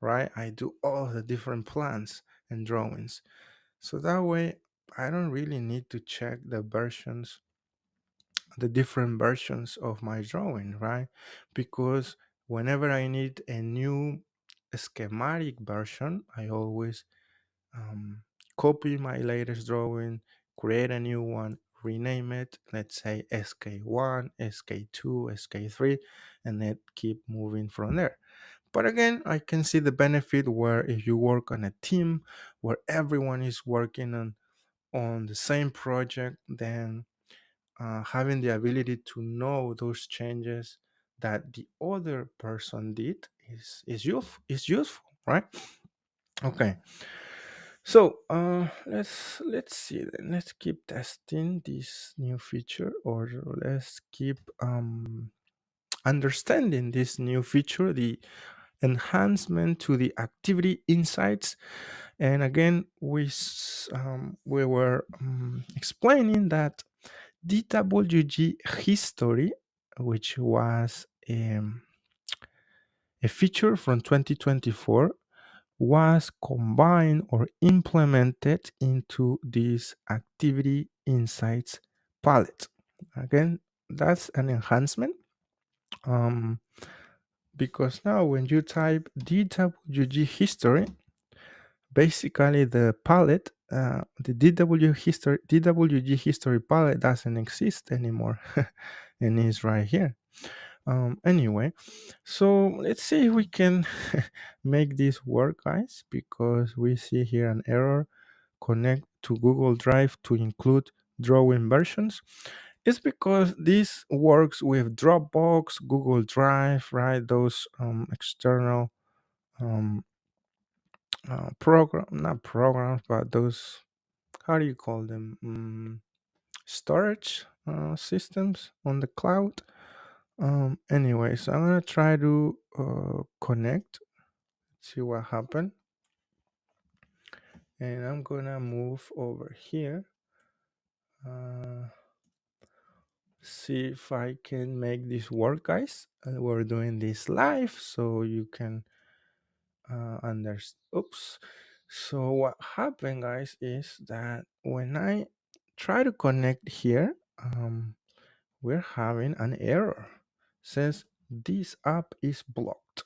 right? I do all the different plans and drawings. So that way, I don't really need to check the different versions of my drawing, right? Because whenever I need a new schematic version, I always copy my latest drawing, create a new one, rename it, let's say SK1, SK2, SK3, and then keep moving from there. But again, I can see the benefit where if you work on a team where everyone is working on the same project, then having the ability to know those changes that the other person did is useful, right? Okay. So let's see then. Let's keep testing this new feature, or let's keep understanding this new feature, the enhancement to the activity insights. And again, we were explaining that DWG history, which was a feature from 2024, was combined or implemented into this activity insights palette. Again, that's an enhancement, um, because now when you type DWG history, basically the palette, the DWG history palette doesn't exist anymore, and it's right here. Anyway, so let's see if we can make this work, guys, because we see here an error. Connect to Google Drive to include drawing versions. It's because this works with Dropbox, Google Drive, right? Those external um, not programs, but those, how do you call them? Storage systems on the cloud. Anyway, so I'm gonna try to connect, see what happened, and I'm gonna move over here. Uh, See if I can make this work, guys. We're doing this live, so you can understand. Oops. So what happened, guys, is that when I try to connect here, we're having an error. Says this app is blocked.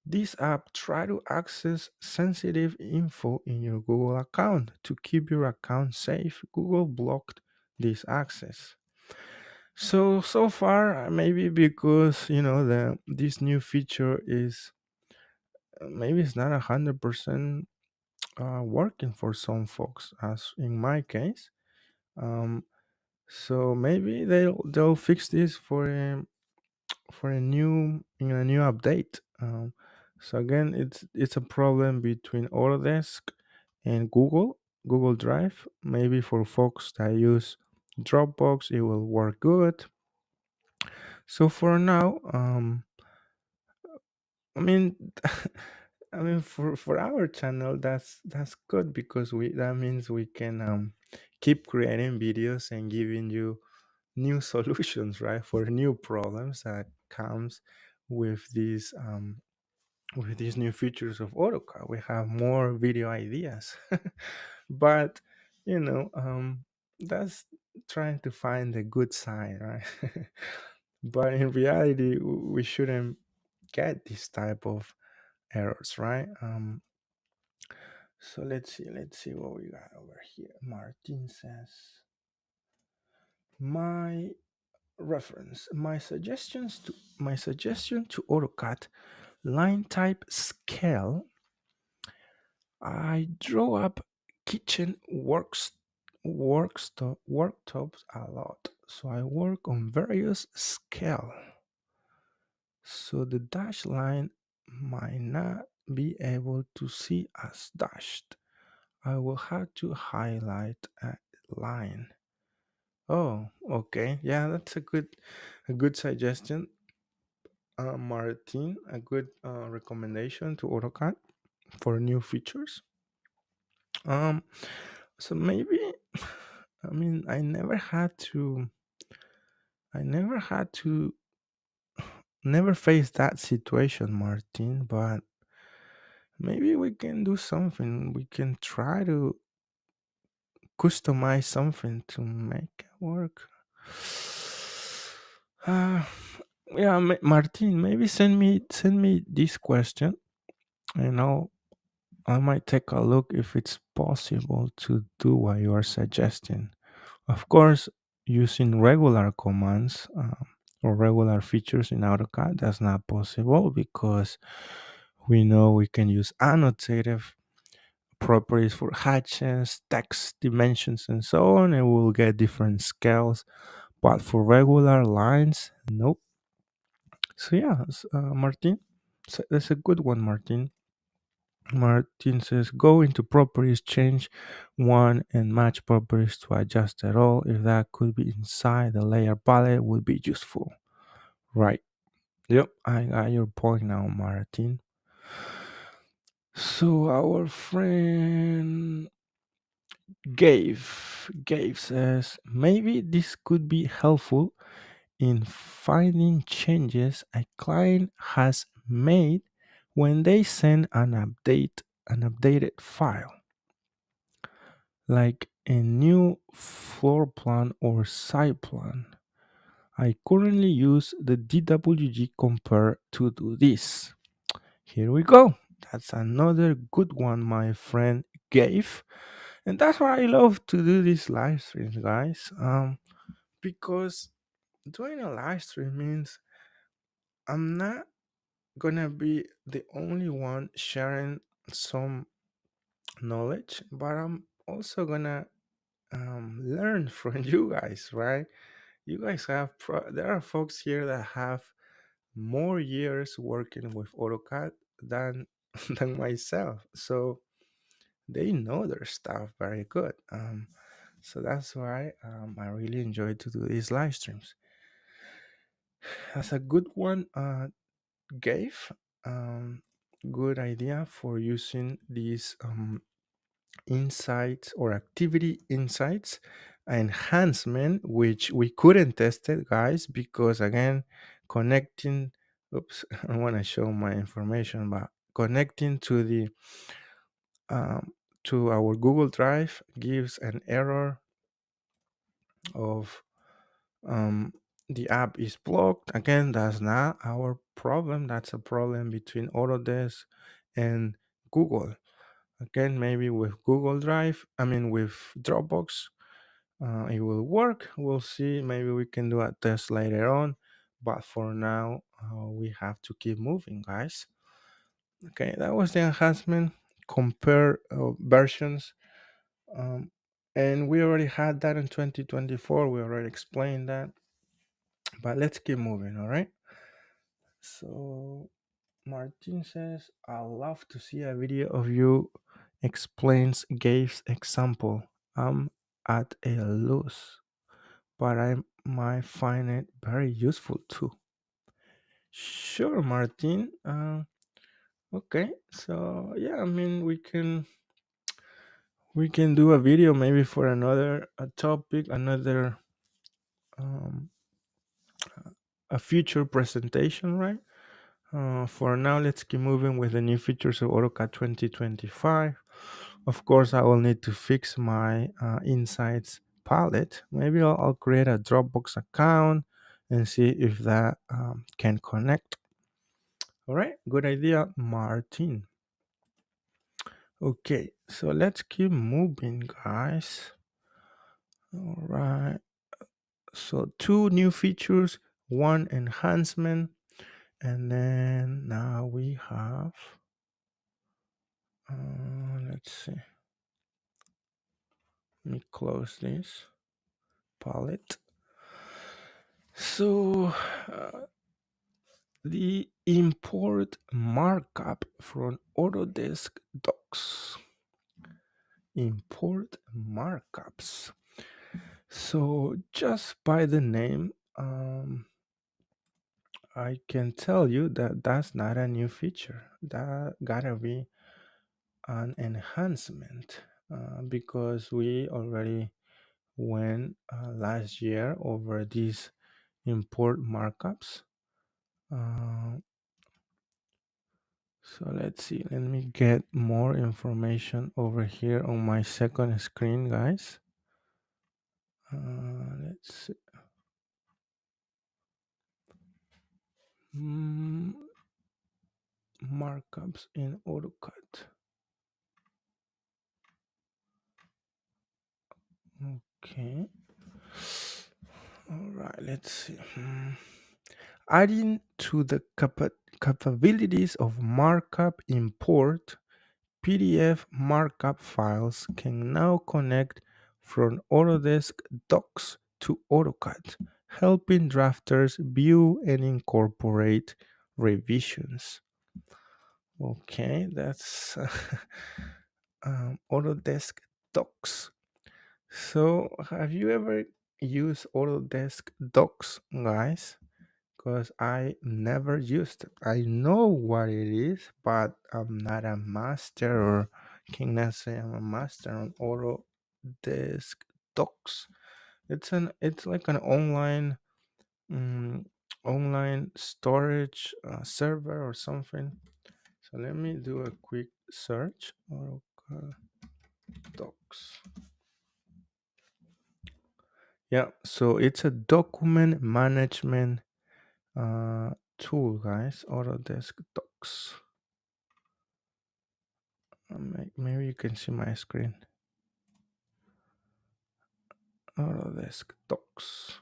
This app try to access sensitive info in your Google account. To keep your account safe, Google blocked this access. So far, maybe because the this new feature is maybe it's not 100% working for some folks, as in my case. Um, so maybe they'll fix this for a new update. So again, it's a problem between Autodesk and Google Drive. Maybe for folks that use Dropbox, it will work good. So for now, I mean, for our channel, that's good because we that means we can keep creating videos and giving you new solutions, right, for new problems that comes with these new features of AutoCAD. We have more video ideas, but that's trying to find the good side, right? But in reality, we shouldn't get this type of errors, right? So let's see what we got over here. Martin says, my reference, my suggestion to AutoCAD line type scale. I draw up kitchen worktops a lot, so I work on various scale. So the dash line might not be able to see as dashed. I will have to highlight a line. Oh, okay. Yeah, that's a good suggestion, Martin. A good recommendation to AutoCAD for new features. Um, so maybe, I mean, I never faced that situation, Martin. But Maybe we can do something. We can try to customize something to make it work. Uh, yeah, Martin, maybe send me this question, and I might take a look if it's possible to do what you are suggesting. Of course, using regular commands or regular features in AutoCAD, that's not possible because we know we can use annotative properties for hatches, text, dimensions, and so on, and we'll get different scales. But for regular lines, nope. So yeah, Martin, so that's a good one, Martin. Martin says, go into properties, change one, and match properties to adjust it all. If that could be inside the layer palette, would be useful. Right. Yep, I got your point now, Martin. So our friend Gabe says, maybe this could be helpful in finding changes a client has made when they send an updated file, like a new floor plan or site plan. I currently use the DWG compare to do this. Here we go. That's another good one my friend gave. And that's why I love to do these live streams, guys. Because doing a live stream means I'm not gonna be the only one sharing some knowledge, but I'm also gonna learn from you guys, right? You guys have there are folks here that have more years working with AutoCAD than than myself, so they know their stuff very good. So that's why I really enjoy to do these live streams. That's a good one, Gave. Um, Good idea for using these insights or activity insights enhancement, which we couldn't test it, guys, because again, connecting. Oops, I want to show my information, but connecting um, to our Google Drive gives an error of um, the app is blocked. Again, that's not our problem. That's a problem between Autodesk and Google. Again, maybe with Google Drive, I mean with Dropbox, it will work. We'll see. Maybe we can do a test later on. But for now, we have to keep moving, guys. Okay, that was the enhancement. Compare versions. Um, and we already had that in 2024. We already explained that. But let's keep moving, all right? So Martin says, I love to see a video of you explains Gabe's example. I'm at a loss, but I might find it very useful too. Sure, Martin. Okay, so yeah, I mean we can do a video maybe for another topic, another um, a future presentation, right? For now, let's keep moving with the new features of AutoCAD 2025. Of course, I will need to fix my insights palette. Maybe I'll create a Dropbox account and see if that can connect. All right, good idea, Martin. Okay, so let's keep moving, guys. All right, so two new features, one enhancement, and then now we have, let's see, let me close this palette. So, the import markup from Autodesk Docs. Import markups. So just by the name, I can tell you that that's not a new feature. That gotta be an enhancement because we already went last year over these import markups. Uh, So let's see. Let me get more information over here on my second screen, guys. Let's see. Mm, Markups in AutoCAD. Okay. All right. Let's see. Adding to the capabilities of markup import, PDF markup files can now connect from Autodesk Docs to AutoCAD, helping drafters view and incorporate revisions. Okay, that's Autodesk Docs. So, have you ever used Autodesk Docs, guys? Because I never used it. I know what it is, but I'm not a master, or cannot say I'm a master on Autodesk Docs. It's like an mm, online storage server or something. So let me do a quick search. AutoCAD Docs. Yeah, so it's a document management tool, guys. Autodesk Docs. Maybe you can see my screen. Autodesk Docs.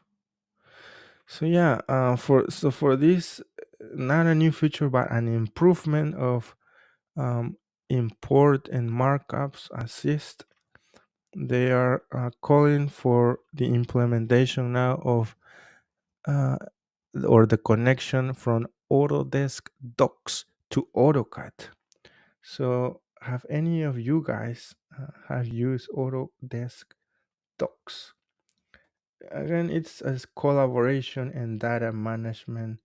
So yeah, for this, not a new feature, but an improvement of import and markups assist. They are calling for the implementation now of uh, or the connection from Autodesk Docs to AutoCAD. So, have any of you guys have used Autodesk Docs? Again, it's a collaboration and data management.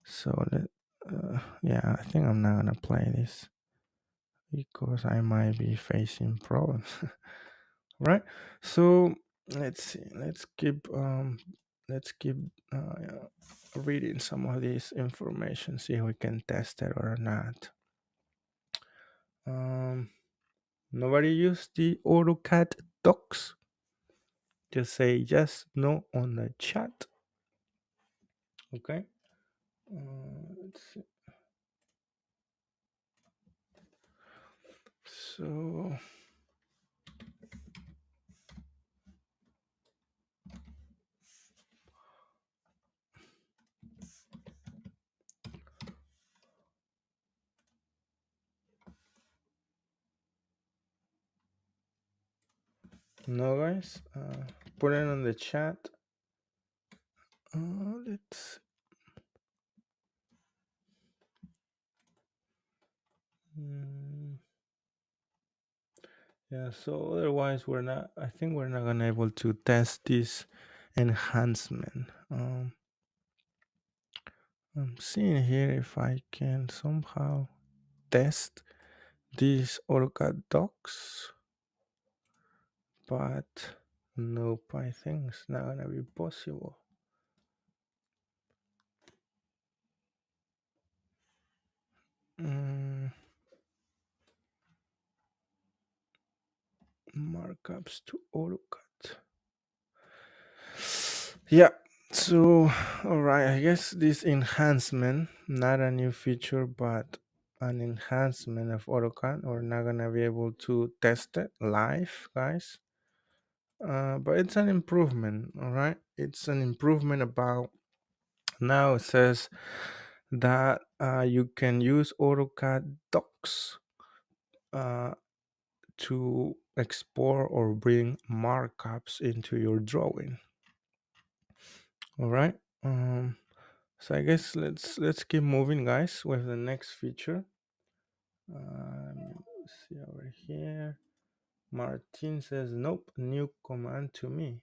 So, yeah, I think I'm not gonna play this because I might be facing problems. Right? So let's see. Let's keep reading some of this information. See if we can test it or not. Um, Nobody used the AutoCAD Docs. Just say yes, no on the chat. Okay. Let's see. So no, guys. Put it on the chat. Let's. Mm, yeah. So otherwise, we're not. I think we're not gonna able to test this enhancement. I'm seeing here if I can somehow test these AutoCAD docs, but nope, I think it's not gonna be possible. Markups to AutoCAD. Yeah. So, all right. I guess this enhancement, not a new feature, but an enhancement of AutoCAD. We're not gonna be able to test it live, guys. But it's an improvement. All right. It's an improvement about now. It says that you can use AutoCAD docs uh, to export or bring markups into your drawing. All right. So I guess let's keep moving, guys, with the next feature. Let's see over here. Martin says nope, new command to me.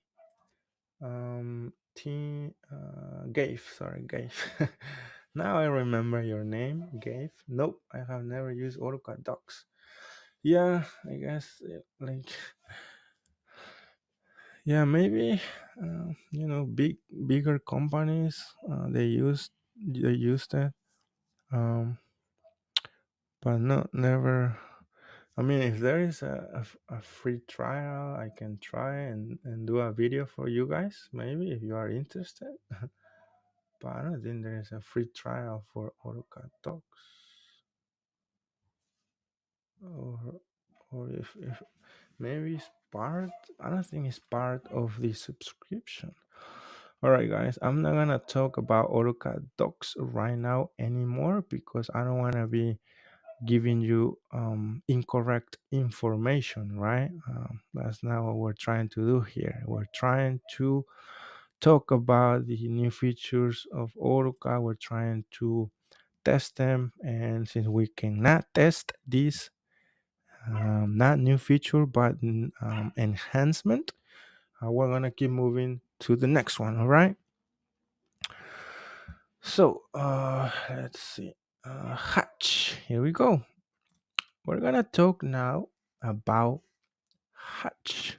Gabe, sorry, Gabe. Now I remember your name, Gabe. Nope, I have never used AutoCAD Docs. Yeah, I guess like yeah, maybe bigger companies they use that. Um, but not never. I mean, if there is a free trial, I can try and do a video for you guys, maybe if you are interested. But I don't think there is a free trial for AutoCAD Docs. Or, or if maybe it's part, I don't think it's part of the subscription. All right, guys, I'm not gonna talk about AutoCAD Docs right now anymore because I don't want to be giving you incorrect information, right? That's not what we're trying to do here. We're trying to talk about the new features of AutoCAD. We're trying to test them, and since we cannot test this, not new feature but enhancement, we're gonna keep moving to the next one. All right. So let's see. Hatch. Here we go. We're gonna talk now about hatch.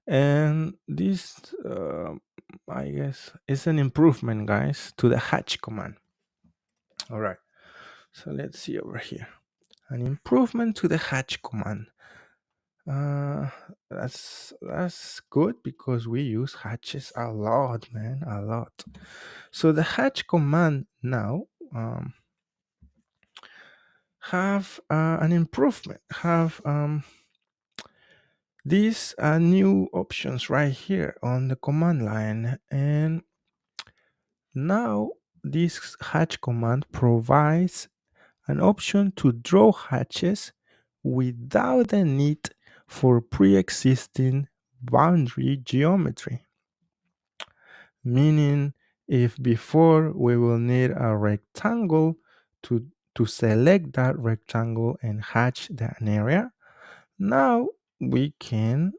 And this, I guess, is an improvement, guys, to the hatch command. All right. So let's see over here. An improvement to the hatch command. Uh, that's good because we use hatches a lot, man, a lot. So the hatch command now have an improvement. Have these new options right here on the command line, and now this hatch command provides an option to draw hatches without the need for pre-existing boundary geometry. Meaning, if before we will need a rectangle to select that rectangle and hatch that area, now we can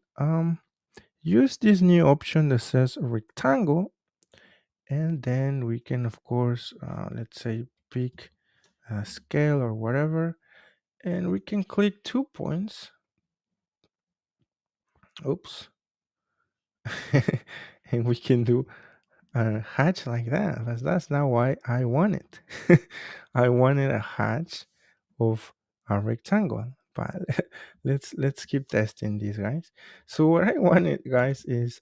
use this new option that says rectangle, and then we can, of course, let's say, pick a scale or whatever, and we can click 2 points. Oops. And we can do a hatch like that, but that's not why I want it. I wanted a hatch of a rectangle, but let's keep testing this, guys. So what I wanted, guys, is,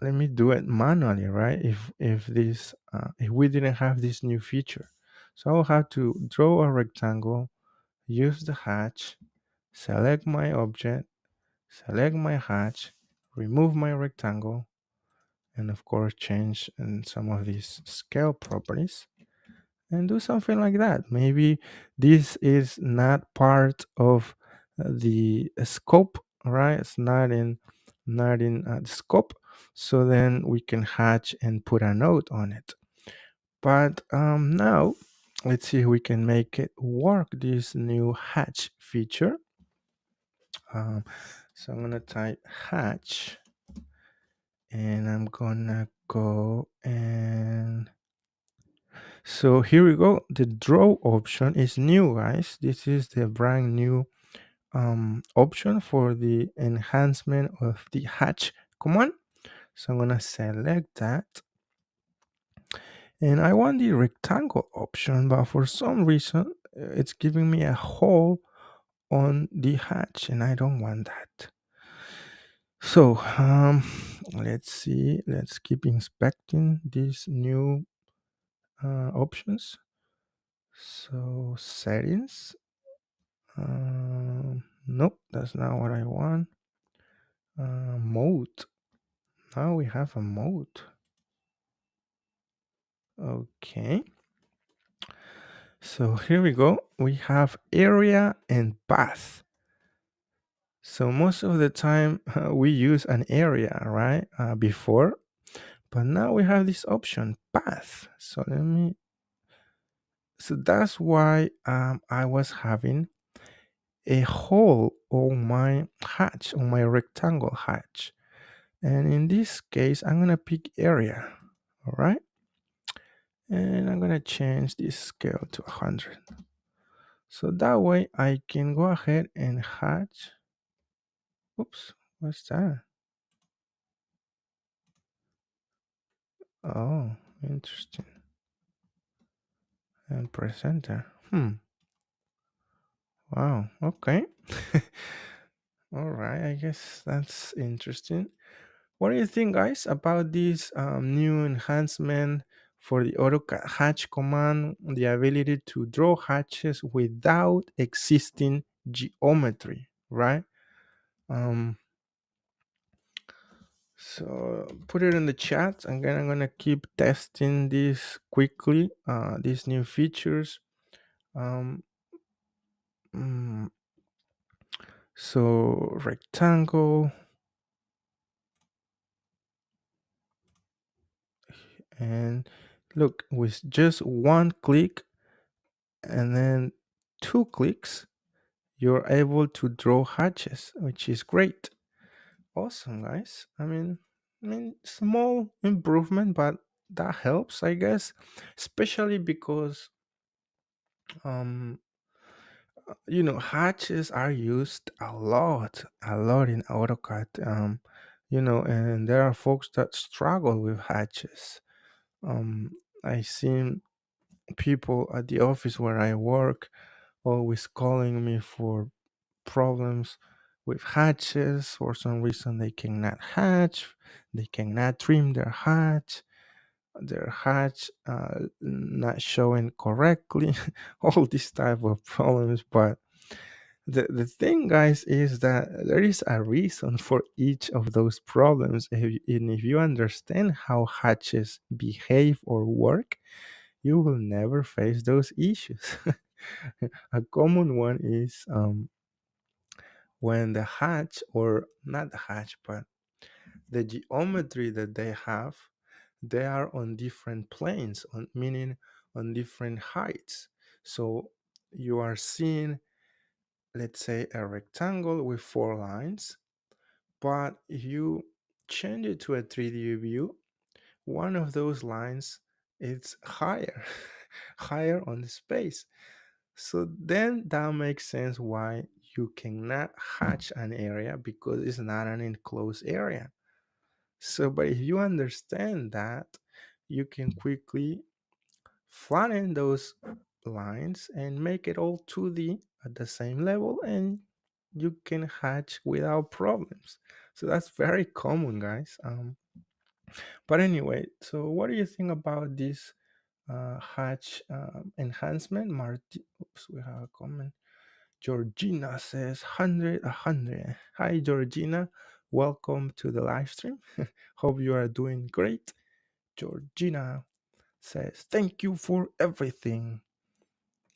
let me do it manually, right? If this if we didn't have this new feature, so I'll have to draw a rectangle, use the hatch, select my object, select my hatch, remove my rectangle, and of course change some of these scale properties and do something like that. Maybe this is not part of the scope, right? It's not in the scope. So then we can hatch and put a note on it. But now let's see if we can make it work. This new hatch feature. So I'm gonna type hatch, and I'm gonna go and so here we go. The draw option is new, guys. This is the brand new option for the enhancement of the hatch command. So I'm gonna select that, and I want the rectangle option, but for some reason it's giving me a hole on the hatch, and I don't want that. So let's see. Let's keep inspecting these new options. So settings. Nope, that's not what I want. Mode. Now we have a mode. Okay. So here we go. We have area and path. So most of the time we use an area, right? Before, but now we have this option, path. So let me. So that's why I was having a hole on my hatch, on my rectangle hatch. And in this case, I'm gonna pick area. All right. And I'm gonna change this scale to 100. So that way I can go ahead and hatch. Oops, what's that? Oh, interesting. And press enter. Wow. Okay. All right. I guess that's interesting. What do you think, guys, about this new enhancement for the AutoCAD hatch command? The ability to draw hatches without existing geometry, right? Um, so put it in the chat. Again, I'm gonna keep testing this quickly. These new features. Um, mm, so rectangle, and look, with just one click and then two clicks, you're able to draw hatches, which is great. Awesome, guys. I mean, small improvement, but that helps, I guess, especially because um hatches are used a lot in AutoCAD. And there are folks that struggle with hatches. Um, I seen people at the office where I work always calling me for problems with hatches. For some reason, they cannot hatch, they cannot trim their hatch not showing correctly, all these type of problems. But the thing, guys, is that there is a reason for each of those problems. And if you understand how hatches behave or work, you will never face those issues. A common one is when the hatch, or not the hatch, but the geometry that they have, they are on different planes, meaning on different heights. So you are seeing, let's say, a rectangle with four lines, but if you change it to a 3D view, one of those lines is higher, higher on the space. So then that makes sense why you cannot hatch an area, because it's not an enclosed area. So, but if you understand that, you can quickly flatten those lines and make it all 2D at the same level, and you can hatch without problems. So that's very common, guys. But anyway, so what do you think about this hatch enhancement? Marty, oops, we have a comment. Georgina says 100, 100. Hi, Georgina. Welcome to the live stream. Hope you are doing great. Georgina says, thank you for everything.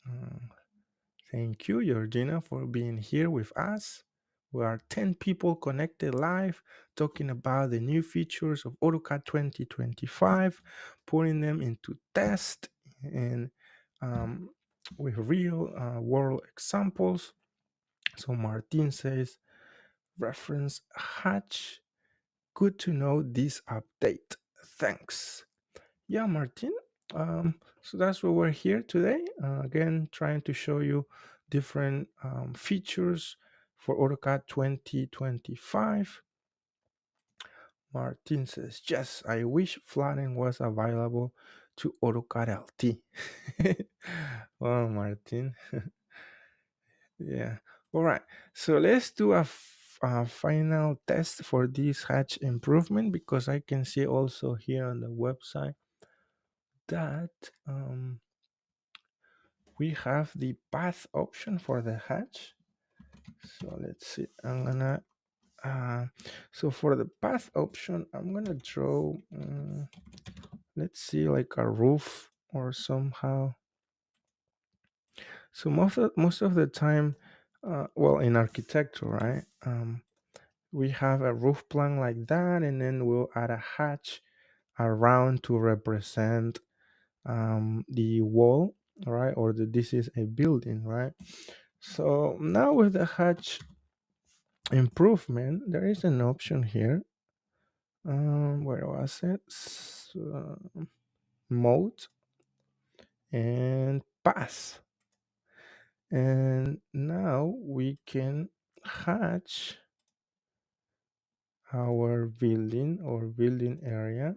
Uh, Thank you, Georgina, for being here with us. We are 10 people connected live, talking about the new features of AutoCAD 2025, putting them into test, and um, with real world examples. So Martin says, reference hatch. Good to know this update. Thanks. Yeah, Martin. So that's why we're here today. Again, trying to show you different features for AutoCAD 2025. Martin says, yes, I wish flattening was available to AutoCAD LT. Well, Martin. Yeah. All right. So let's do a final test for this hatch improvement, because I can see also here on the website that we have the path option for the hatch. So let's see. I'm gonna so for the path option, I'm gonna draw let's see, like a roof or somehow. So most of the time, well, in Arquitecto, right, we have a roof plan like that, and then we'll add a hatch around to represent the wall, right, or this is a building, right. So now with the hatch improvement, there is an option here. Where was it? Mode and path. And now we can hatch our building or building area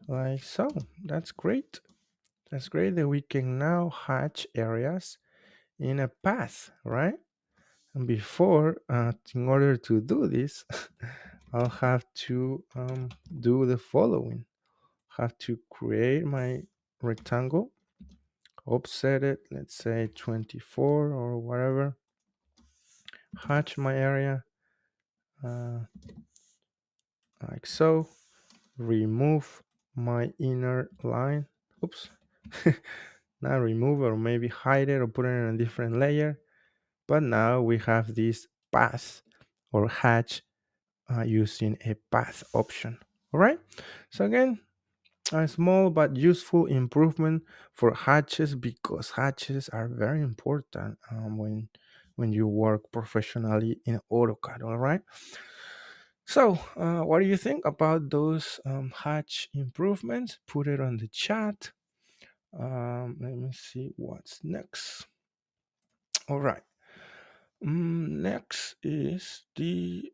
like so. That's great. That's great that we can now hatch areas in a path, right? And before, in order to do this, I'll have to do the following. Have to create my rectangle, offset it, let's say 24 or whatever, hatch my area uh, like so, remove my inner line. Oops. Now remove or maybe hide it or put it in a different layer. But now we have this path or hatch using a path option. All right. So again, a small but useful improvement for hatches, because hatches are very important when you work professionally in AutoCAD. All right. So, what do you think about those hatch improvements? Put it on the chat. Let me see what's next. All right. Next is the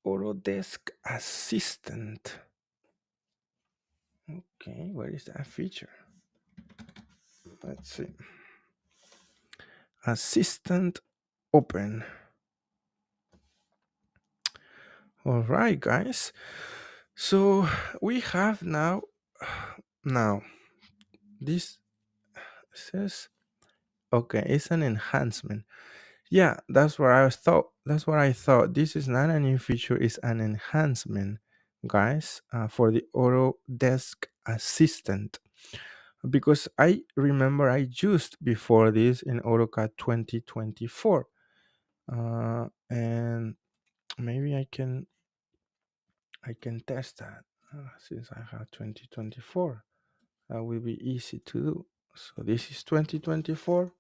Autodesk Assistant. Okay, where is that feature? Let's see. Assistant open. All right, guys. So we have now this says, okay, it's an enhancement. Yeah, that's what I thought. That's what I thought. This is not a new feature, it's an enhancement, guys, for the Autodesk Assistant. Because I remember I used before this in AutoCAD 2024. And maybe I can test that since I have 2024. That will be easy to do. So this is 2024.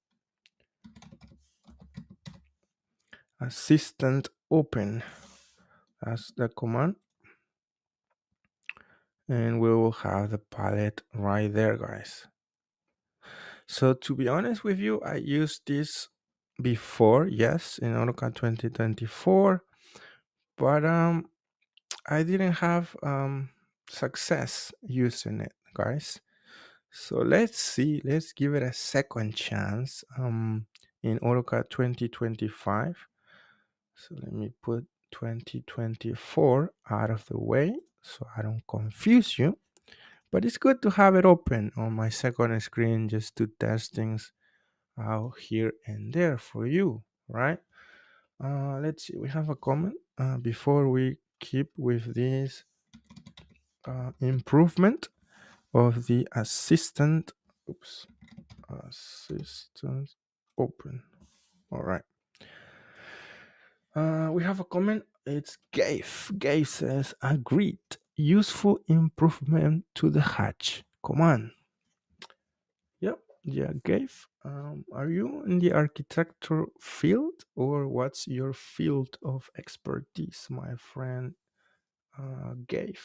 Assistant open. That's the command. And we will have the palette right there, guys. So to be honest with you, I used this before, yes, in AutoCAD 2024, but I didn't have success using it, guys. So let's see, let's give it a second chance in AutoCAD 2025. So let me put 2024 out of the way so I don't confuse you. But it's good to have it open on my second screen just to test things out here and there for you, right? Let's see, we have a comment before we keep with this improvement of the assistant. Oops, assistant open. All right. We have a comment. It's Gabe. Gabe says, agreed. Useful improvement to the hatch. Come on. Yep. Yeah, Gabe. Are you in the architecture field, or what's your field of expertise, my friend Gabe?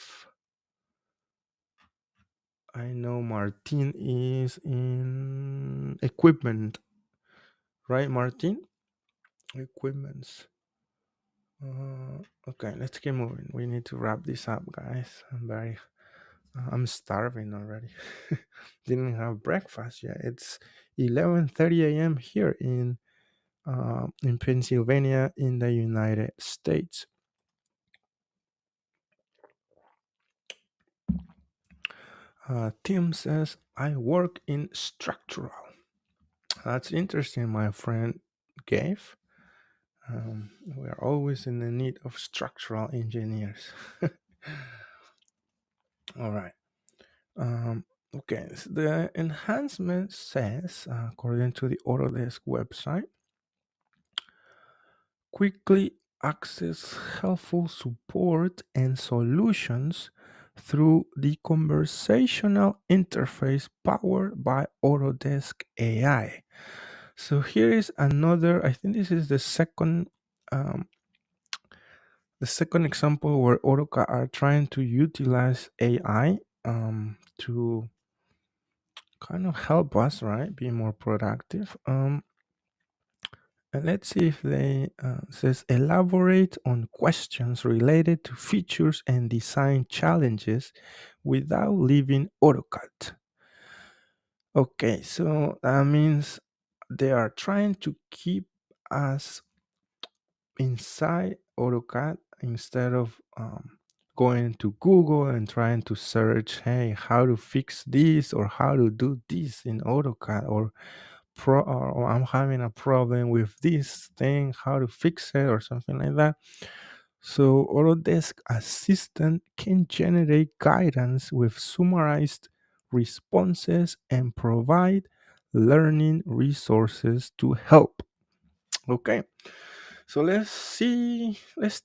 I know Martin is in equipment, right, Martin? Equipments. Okay, let's keep moving. We need to wrap this up, guys. I'm starving already. Didn't have breakfast yet. It's 11:30 a.m. here in Pennsylvania, in the United States. Tim says, I work in structural. That's interesting, my friend Gabe. We are always in the need of structural engineers. All right. Okay, so the enhancement says, according to the Autodesk website, quickly access helpful support and solutions through the conversational interface powered by Autodesk AI. So here is another, I think this is the second example where AutoCAD are trying to utilize AI to kind of help us, right, be more productive. And let's see if they says elaborate on questions related to features and design challenges without leaving AutoCAD. Okay, so that means they are trying to keep us inside AutoCAD instead of going to Google and trying to search, hey, how to fix this or how to do this in AutoCAD, or I'm having a problem with this thing, how to fix it or something like that. So Autodesk Assistant can generate guidance with summarized responses and provide learning resources to help. Okay. So let's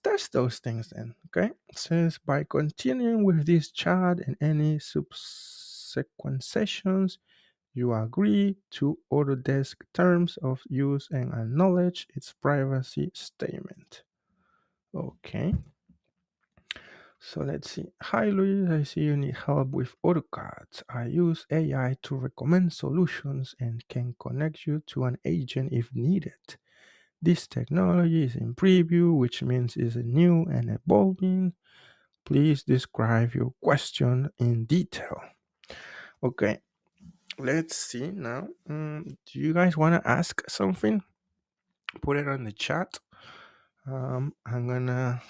test those things then. Okay. It says by continuing with this chat and any subsequent sessions, you agree to Autodesk terms of use and acknowledge its privacy statement. Okay. So let's see. Hi Luis, I see you need help with AutoCAD. I use AI to recommend solutions and can connect you to an agent if needed. This technology is in preview, which means it's new and evolving. Please describe your question in detail. Okay, let's see now. Do you guys want to ask something? Put it on the chat. I'm gonna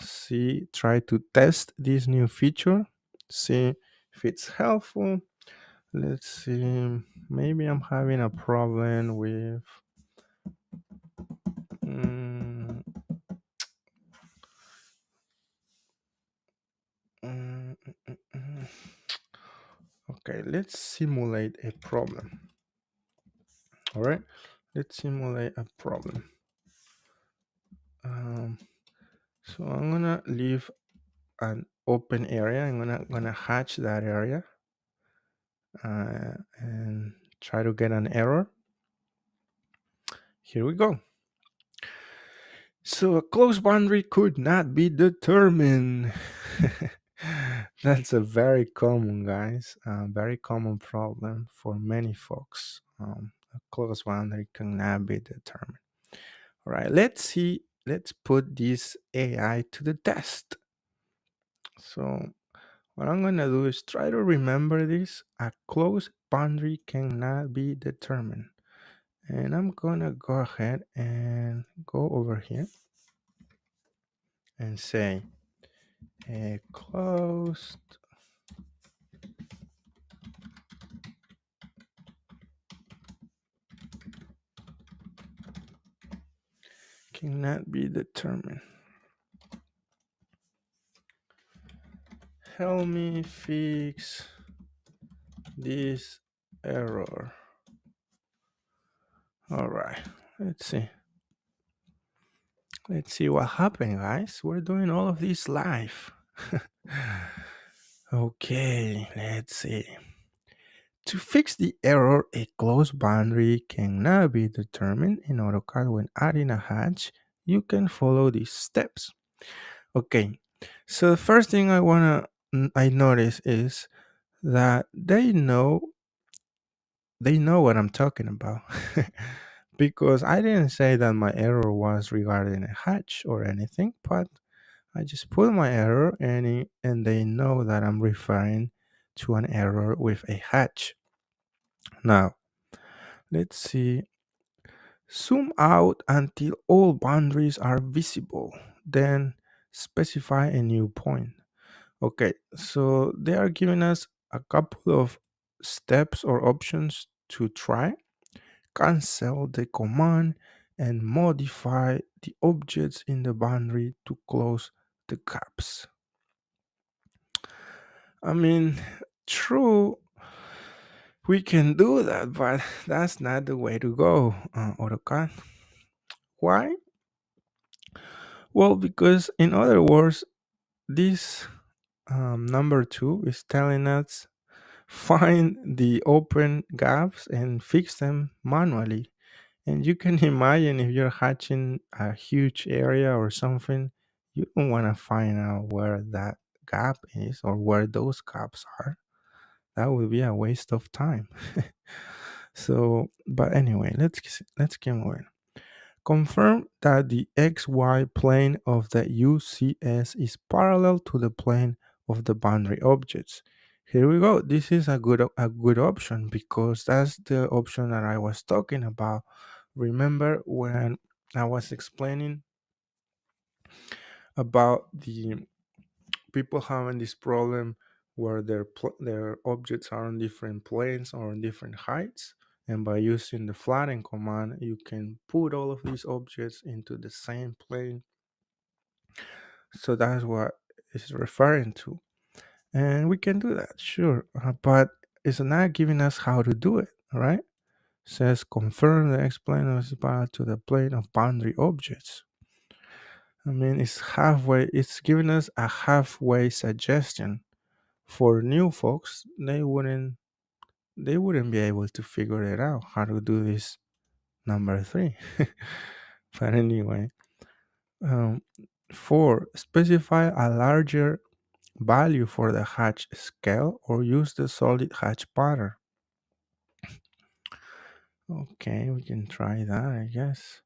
try to test this new feature, see if it's helpful. Let's see. Maybe I'm having a problem with. Mm, mm, mm, mm. Okay, let's simulate a problem. All right, let's simulate a problem. So I'm gonna leave an open area. I'm gonna hatch that area and try to get an error. Here we go. So a close boundary could not be determined. That's a very common, guys. Very common problem for many folks. A close boundary cannot be determined. All right, let's see. Let's put this AI to the test. So what I'm gonna do is try to remember this. A close boundary cannot be determined. And I'm gonna go ahead and go over here and say a closed cannot be determined. Help me fix this error. All right, let's see. Let's see what happened, guys. We're doing all of this live. Okay, let's see. To fix the error, a closed boundary cannot be determined in AutoCAD when adding a hatch. You can follow these steps. Okay, so the first thing I notice is that they know what I'm talking about. Because I didn't say that my error was regarding a hatch or anything, but I just put my error and they know that I'm referring to an error with a hatch. Now, let's see. Zoom out until all boundaries are visible. Then specify a new point. Okay, so they are giving us a couple of steps or options to try. Cancel the command and modify the objects in the boundary to close the gaps. I mean, true, we can do that, but that's not the way to go, AutoCAD. Why? Well, because in other words, this number 2 is telling us find the open gaps and fix them manually. And you can imagine if you're hatching a huge area or something, you don't want to find out where that gap is or where those gaps are. That would be a waste of time. So, but anyway, let's keep moving. Confirm that the XY plane of the UCS is parallel to the plane of the boundary objects. Here we go. This is a good option because that's the option that I was talking about. Remember when I was explaining about the people having this problem where their objects are on different planes or on different heights, and by using the flatten command you can put all of these objects into the same plane. So that's what it's referring to, and we can do that, sure, but it's not giving us how to do it, right? Says confirm the x plane of the bar to the plane of boundary objects. I mean, it's giving us a halfway suggestion. For new folks, they wouldn't be able to figure it out how to do this number three. But anyway, um, four, specify a larger value for the hatch scale or use the solid hatch pattern. Okay, we can try that, I guess.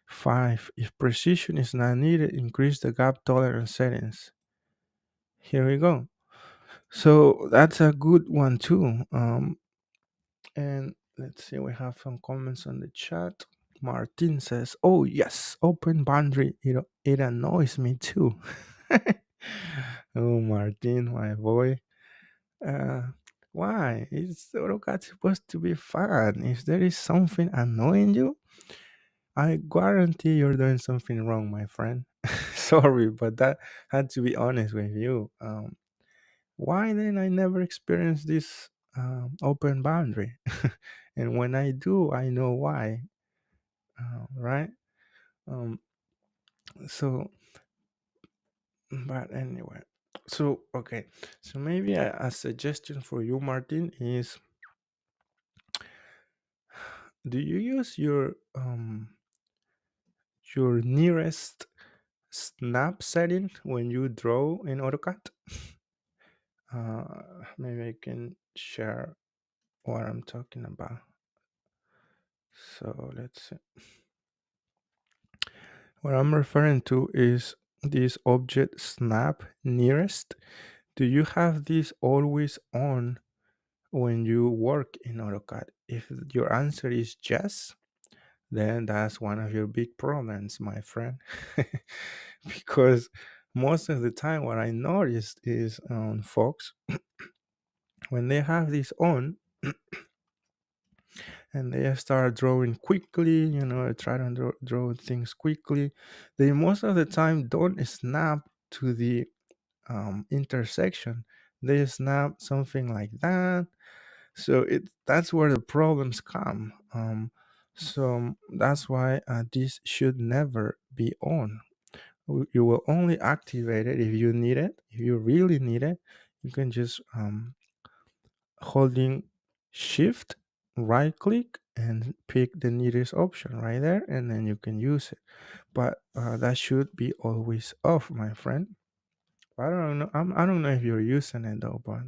Five, if precision is not needed, increase the gap tolerance settings. Here we go. So that's a good one too. And let's see, we have some comments on the chat. Martin says, "Oh yes, open boundary. It annoys me too." Oh, Martin, my boy. Uh, why? Is AutoCAD supposed to be fun? If there is something annoying you, I guarantee you're doing something wrong, my friend. Sorry, but that had to be honest with you. Why then I never experienced this open boundary? And when I do, I know why, right? Um, so, but anyway, so okay, so maybe a suggestion for you, Martin, is do you use your nearest snap setting when you draw in AutoCAD? Maybe I can share what I'm talking about. So let's see. What I'm referring to is this object snap nearest. Do you have this always on when you work in AutoCAD? If your answer is yes, then that's one of your big problems, my friend. Because most of the time, what I noticed is folks, when they have this on, and they start drawing quickly, try to draw things quickly, they most of the time don't snap to the intersection. They snap something like that. So that's where the problems come. So that's why this should never be on. You will only activate it if you need it. If you really need it, you can just holding shift, right click, and pick the nearest option right there, and then you can use it. But that should be always off, my friend. I don't know. I don't know if you're using it though, but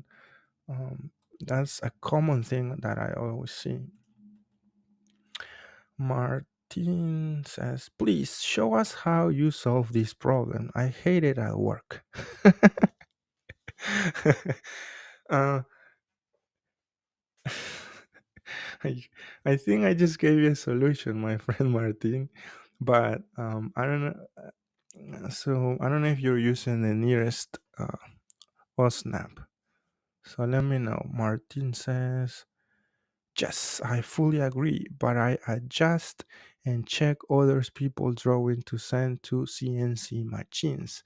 um, that's a common thing that I always see. Martin says, "Please show us how you solve this problem. I hate it at work." uh, I, I think I just gave you a solution, my friend Martin, but I don't know. So I don't know if you're using the nearest OSNAP. So let me know. Martin says, "Yes, I fully agree, but I adjust and check others people drawing to send to CNC machines."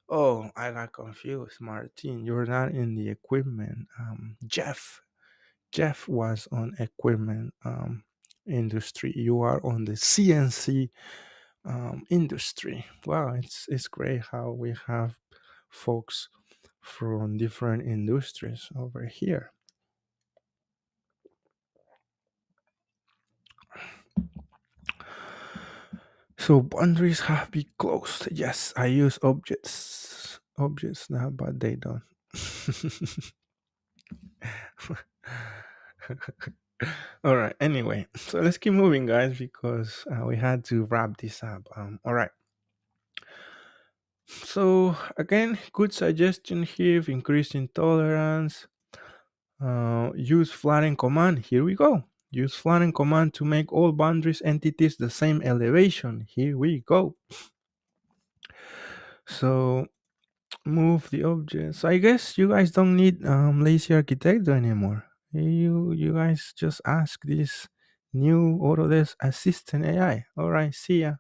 Oh, I got confused, Martin. You're not in the equipment. Jeff was on equipment industry. You are on the CNC industry. Wow, it's great how we have folks from different industries over here. So boundaries have been closed. Yes, I use objects now, but they don't. All right. Anyway, so let's keep moving, guys, because we had to wrap this up. All right. So again, good suggestion here: increasing tolerance. Use flatten command. Here we go. Use flatten command to make all boundaries entities the same elevation. Here we go. So move the objects. I guess you guys don't need lazy architecto anymore. You guys just ask this new Autodesk Assistant AI. All right, see ya.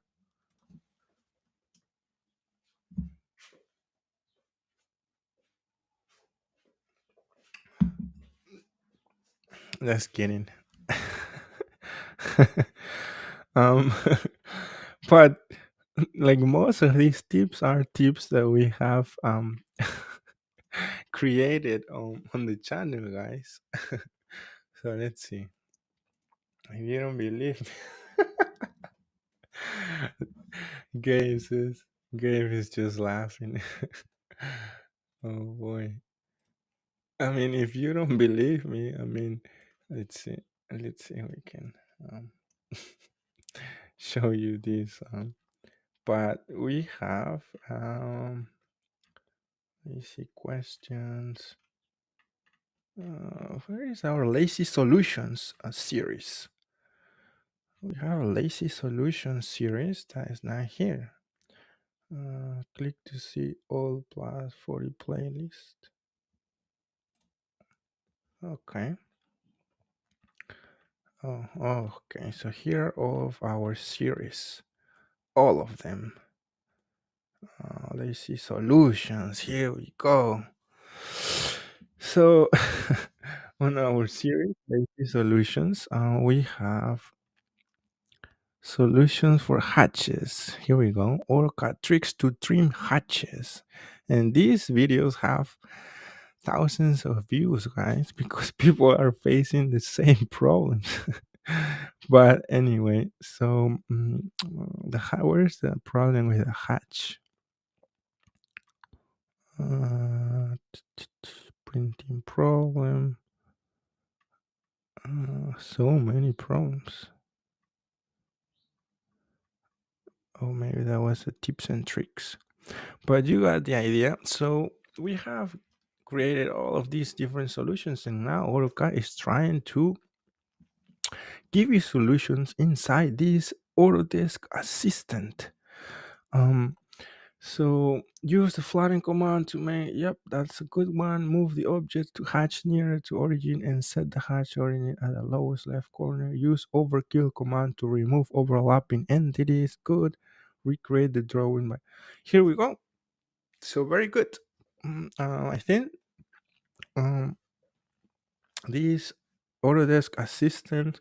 Just kidding. um, but like most of these tips are tips that we have created on the channel, guys. So let's see. If you don't believe me, Gabe is Gabe is just laughing. Oh boy. I mean, if you don't believe me, I mean, let's see. Let's see if we can um, show you this. But we have let's see questions. Where is our lazy solutions series? We have a lazy solutions series that is not here. Click to see all plus 40 playlist. Okay. Oh, okay. So here are all of our series, all of them. Lazy solutions. Here we go. So on our series, lazy solutions, we have solutions for hatches. Here we go. AutoCAD tricks to trim hatches. And these videos have thousands of views, guys, because people are facing the same problems. But anyway, so where's the problem with the hatch? Printing problem. So many problems. Oh, maybe that was the tips and tricks. But you got the idea. So we have created all of these different solutions, and now AutoCAD is trying to give you solutions inside this Autodesk Assistant. Um, so use the flatten command to make, yep, that's a good one. Move the object to hatch nearer to origin and set the hatch origin at the lowest left corner. Use overkill command to remove overlapping entities. Good. Recreate the drawing by. Here we go. So very good. I think um, this Autodesk Assistant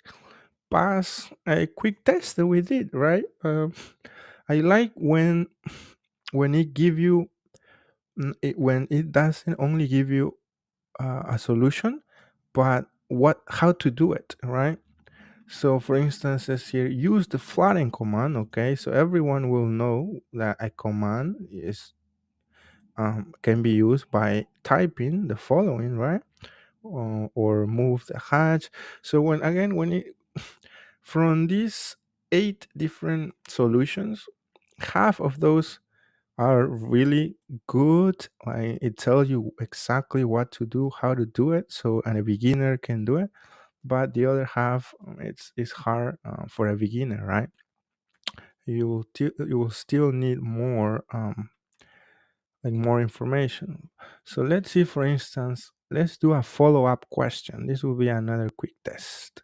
pass a quick test that we did, right? I like when it give you when it doesn't only give you a solution, but how to do it, right? So, for instance, as here, use the flatten command. Okay, so everyone will know that a command is can be used by typing the following, right? Or move the hatch. So when it from these 8 different solutions, half of those are really good. Like it tells you exactly what to do, how to do it, so and a beginner can do it. But the other half, it's hard for a beginner, right? You will still need more more information. So let's see, for instance, let's do a follow-up question. This will be another quick test.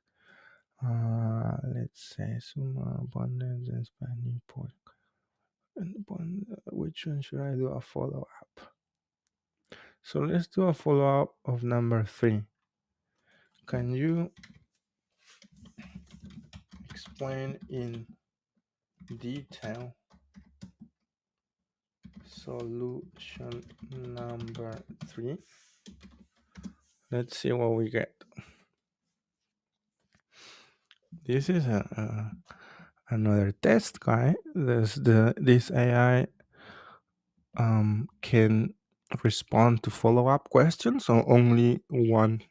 Let's say summa abundance and spanning point. Which one should I do a follow-up? So let's do a follow-up of number 3. Can you explain in detail solution number 3? Let's see what we get. This is another test, guy. This AI can respond to follow-up questions or only one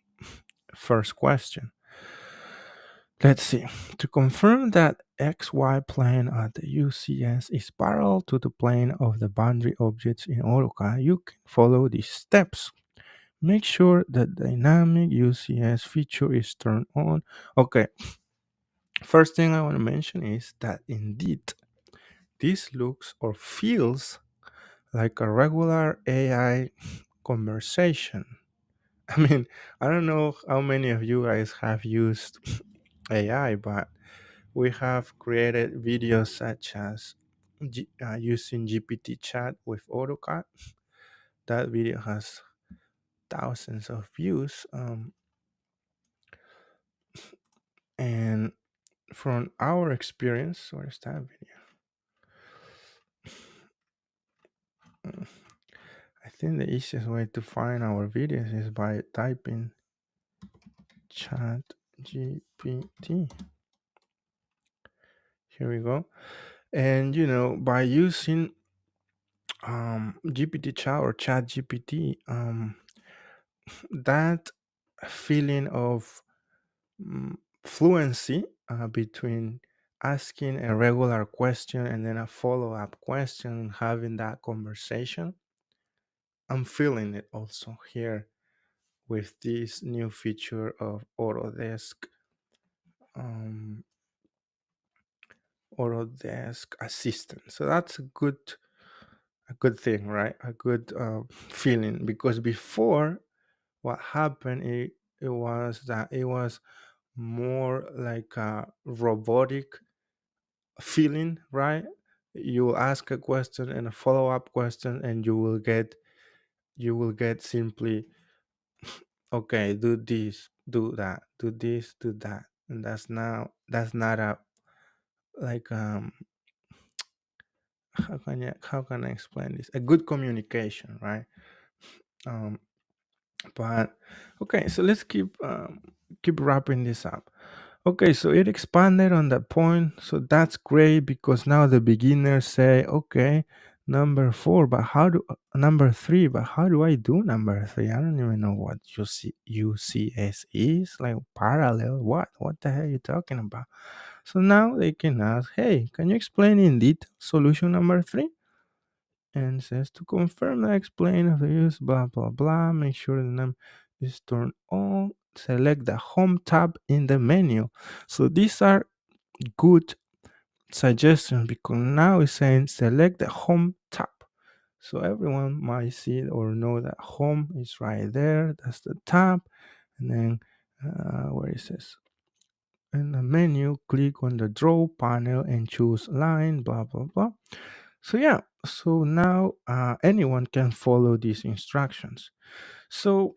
first question. Let's see. To confirm that XY plane at the UCS is parallel to the plane of the boundary objects in AutoCAD, you can follow these steps. Make sure that dynamic UCS feature is turned on. Okay, first thing I want to mention is that indeed this looks or feels like a regular AI conversation. I mean, I don't know how many of you guys have used AI, but we have created videos such as using GPT chat with AutoCAD. That video has thousands of views. And from our experience, where's that video? Mm, I think the easiest way to find our videos is by typing chat GPT. Here we go. And by using GPT chat or chat GPT, that feeling of fluency between asking a regular question and then a follow-up question, having that conversation, I'm feeling it also here with this new feature of um, Autodesk Assistant. So that's a good thing, right? A good feeling, because before, what happened, it was that it was more like a robotic feeling, right? You will ask a question and a follow-up question, and you will get simply, okay, do this, do that, do this, do that. And that's not a, like, how can I explain this? A good communication, right? um but okay, so let's keep wrapping this up. Okay, so it expanded on that point, so that's great, because now the beginners say, okay, number four, but number three, but how do I do number three? I don't even know what UCS is, like parallel. What the hell are you talking about? So now they can ask, hey, can you explain in detail solution number three? And says to confirm the explain of the use, blah blah blah. Make sure the name is turned on. Select the home tab in the menu. So these are good suggestions, because now it's saying select the home tab. So everyone might see or know that home is right there. That's the tab. And then where it says in the menu, click on the draw panel and choose line, blah blah blah. So yeah, so now anyone can follow these instructions. So,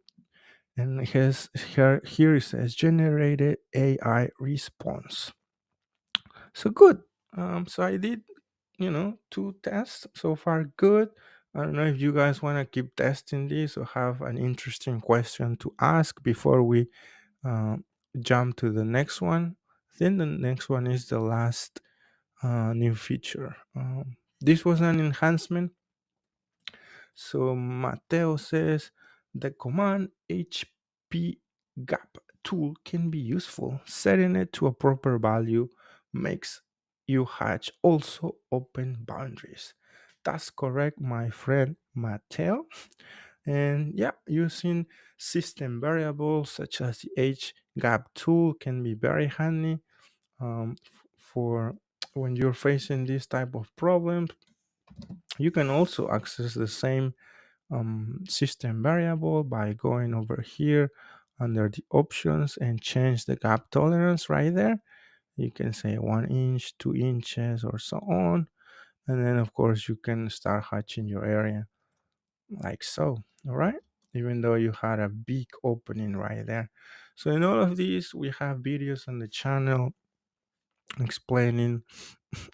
and here it says generated AI response. So good. So I did, two tests so far. Good. I don't know if you guys want to keep testing this or have an interesting question to ask before we uh, jump to the next one. I think the next one is the last new feature. This was an enhancement. So Mateo says the command HP gap tool can be useful. Setting it to a proper value makes you hatch also open boundaries. That's correct, my friend Mateo. And yeah, using system variables such as the H gap tool can be very handy for when you're facing this type of problems. You can also access the same system variable by going over here under the options and change the gap tolerance right there. You can say 1 inch, 2 inches, or so on. And then, of course, you can start hatching your area like so. All right. Even though you had a big opening right there. So, in all of these, we have videos on the channel explaining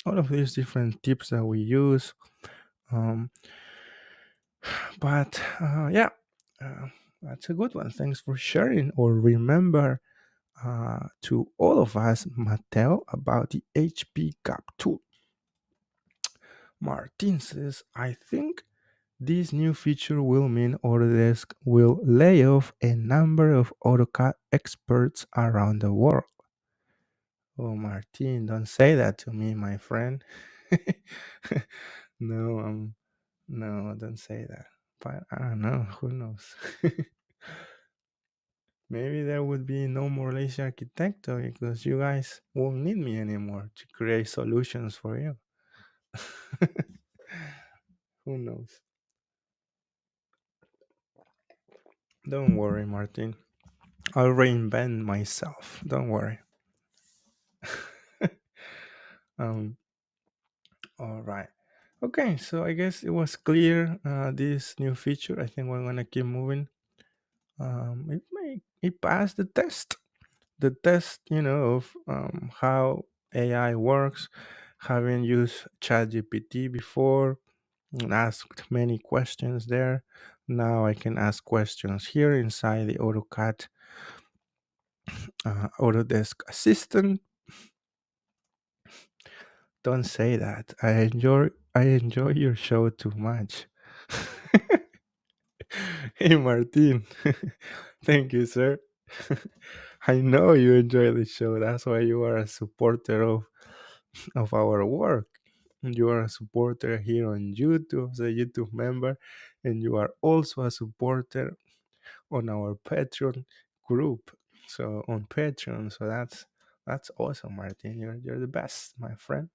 all of these different tips that we use. Um, but yeah, uh, that's a good one. Thanks for sharing. Or remember to all of us, Mateo, about the HP Gap tool. Martin says, I think this new feature will mean Autodesk will lay off a number of AutoCAD experts around the world. Oh, Martin, don't say that to me, my friend. No, no, don't say that. But I don't know. Who knows? Maybe there would be no more lazy architecto because you guys won't need me anymore to create solutions for you. Who knows? Don't worry, Martin. I'll reinvent myself. Don't worry. um, all right. Okay, so I guess it was clear this new feature. I think we're gonna keep moving. It passed the test. The test, of how AI works. Having used ChatGPT before and asked many questions there. Now I can ask questions here inside the AutoCAD Autodesk Assistant. Don't say that. I enjoy your show too much. Hey Martin. Thank you, sir. I know you enjoy the show. That's why you are a supporter of our work. You are a supporter here on YouTube, as a YouTube member, and you are also a supporter on our Patreon group. So on Patreon, so that's awesome, Martin. You're the best, my friend.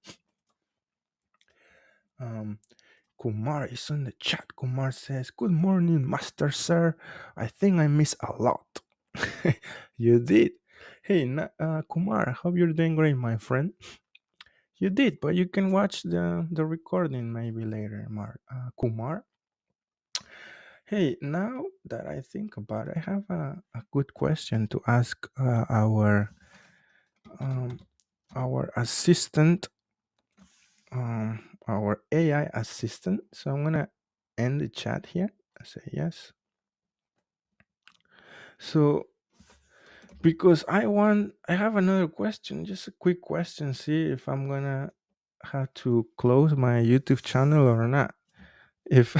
Um, Kumar is on the chat. Kumar says, "Good morning, Master Sir. I think I missed a lot." You did. Hey, Kumar, hope you're doing great, my friend. You did, but you can watch the recording maybe later, Kumar. Hey, now that I think about it, I have a good question to ask um, our assistant, our AI assistant. So I'm gonna end the chat here. I say yes. So because I have another question, just a quick question. See if I'm gonna have to close my YouTube channel or not. If